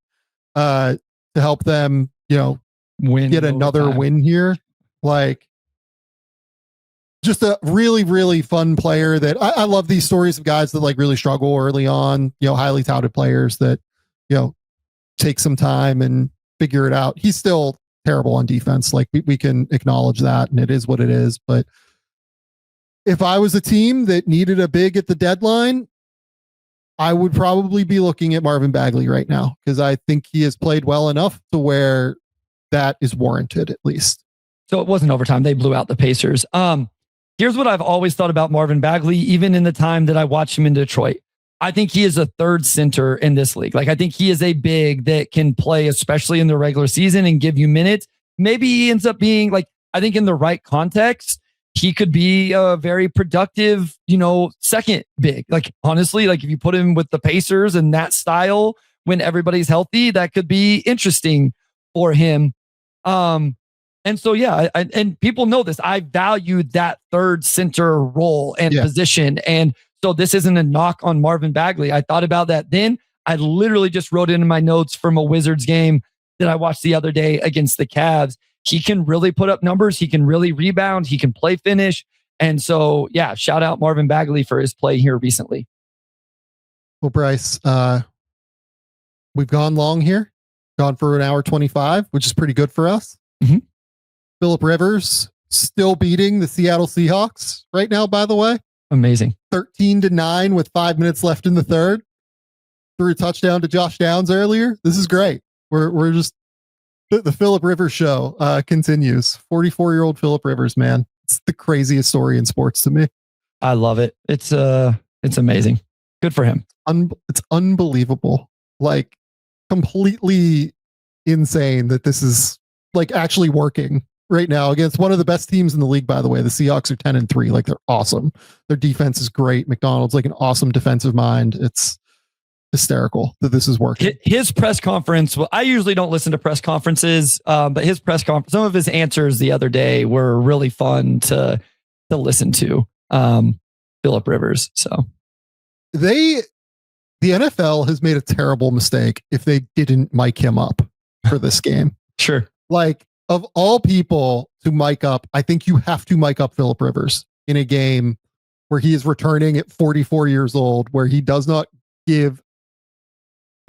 to help them, get another win here. Like, just a really, really fun player that I love these stories of guys that like really struggle early on, highly touted players that, take some time and figure it out. He's still terrible on defense. Like we can acknowledge that, and it is what it is. But if I was a team that needed a big at the deadline, I would probably be looking at Marvin Bagley right now, because I think he has played well enough to where that is warranted, at least. So it wasn't overtime. They blew out the Pacers. Here's what I've always thought about Marvin Bagley, even in the time that I watched him in Detroit. I think he is a third center in this league. Like, I think he is a big that can play, especially in the regular season, and give you minutes. Maybe he ends up being like, I think in the right context, he could be a very productive, second big. Like, honestly, like if you put him with the Pacers and that style when everybody's healthy, that could be interesting for him. And so, yeah, and people know this. I value that third center role and position. And so this isn't a knock on Marvin Bagley. I thought about that then. I literally just wrote it in my notes from a Wizards game that I watched the other day against the Cavs. He can really put up numbers. He can really rebound. He can play finish. And so, yeah, shout out Marvin Bagley for his play here recently. Well, Bryce, we've gone long here, gone for an hour 25, which is pretty good for us. Mm-hmm. Phillip Rivers still beating the Seattle Seahawks right now, by the way. Amazing. 13-9 with 5 minutes left in the third. Threw a touchdown to Josh Downs earlier. This is great. We're just the Phillip Rivers show continues. 44-year-old Phillip Rivers, man. It's the craziest story in sports to me. I love it. It's amazing. Good for him. It's unbelievable. Like, completely insane that this is like actually working right now against one of the best teams in the league, by the way. The Seahawks are 10-3. Like, they're awesome. Their defense is great. McDonald's like an awesome defensive mind. It's hysterical that this is working. His press conference, well, I usually don't listen to press conferences, but his press conference, some of his answers the other day were really fun to listen to. Phillip Rivers. So the NFL has made a terrible mistake if they didn't mic him up for this game. Sure. Like, of all people to mic up, I think you have to mic up Phillip Rivers in a game where he is returning at 44 years old, where he does not give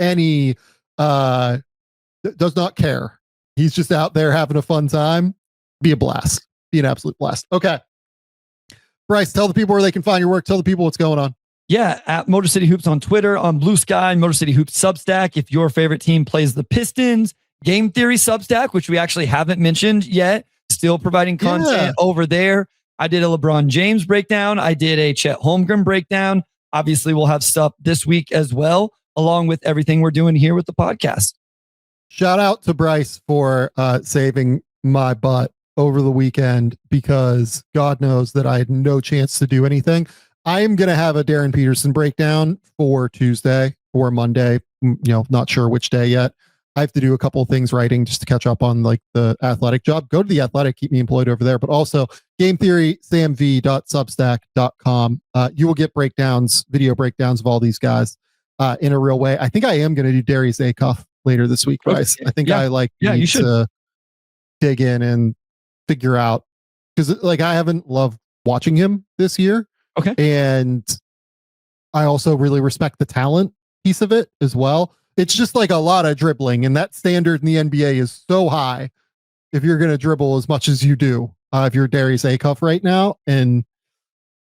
any does not care. He's just out there having a fun time. Be a blast. Be an absolute blast. Okay. Bryce, tell the people where they can find your work. Tell the people what's going on. Yeah, at Motor City Hoops on Twitter, on Blue Sky, Motor City Hoops Substack. If your favorite team plays the Pistons, Game Theory Substack, which we actually haven't mentioned yet, still providing content over there. I did a LeBron James breakdown. I did a Chet Holmgren breakdown. Obviously, we'll have stuff this week as well, along with everything we're doing here with the podcast. Shout out to Bryce for saving my butt over the weekend, because God knows that I had no chance to do anything. I am going to have a Darren Peterson breakdown for Tuesday or Monday, not sure which day yet. I have to do a couple of things writing just to catch up on like the Athletic job. Go to the Athletic, keep me employed over there, but also gametheorysamv.substack.com. You will get breakdowns, video breakdowns of all these guys in a real way. I think I am going to do Darius Acuff later this week, Bryce. Okay. I think I need to dig in and figure out, because like I haven't loved watching him this year. Okay. And I also really respect the talent piece of it as well. It's just like a lot of dribbling, and that standard in the NBA is so high if you're going to dribble as much as you do, if you're Darius Acuff right now. And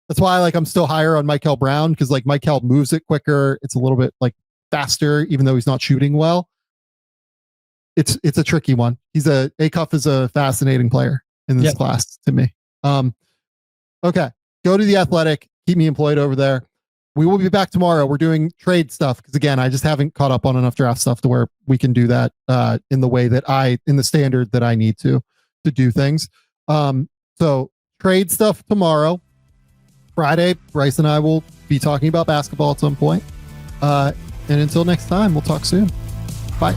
that's why I'm still higher on Michael Brown, because like Michael moves it quicker. It's a little bit like faster, even though he's not shooting well. It's a tricky one. Acuff is a fascinating player in this class to me. Okay. Go to the Athletic. Keep me employed over there. We will be back tomorrow. We're doing trade stuff because, again, I just haven't caught up on enough draft stuff to where we can do that in the way that in the standard that I need to do things. So trade stuff tomorrow. Friday, Bryce and I will be talking about basketball at some point. And until next time, we'll talk soon. Bye.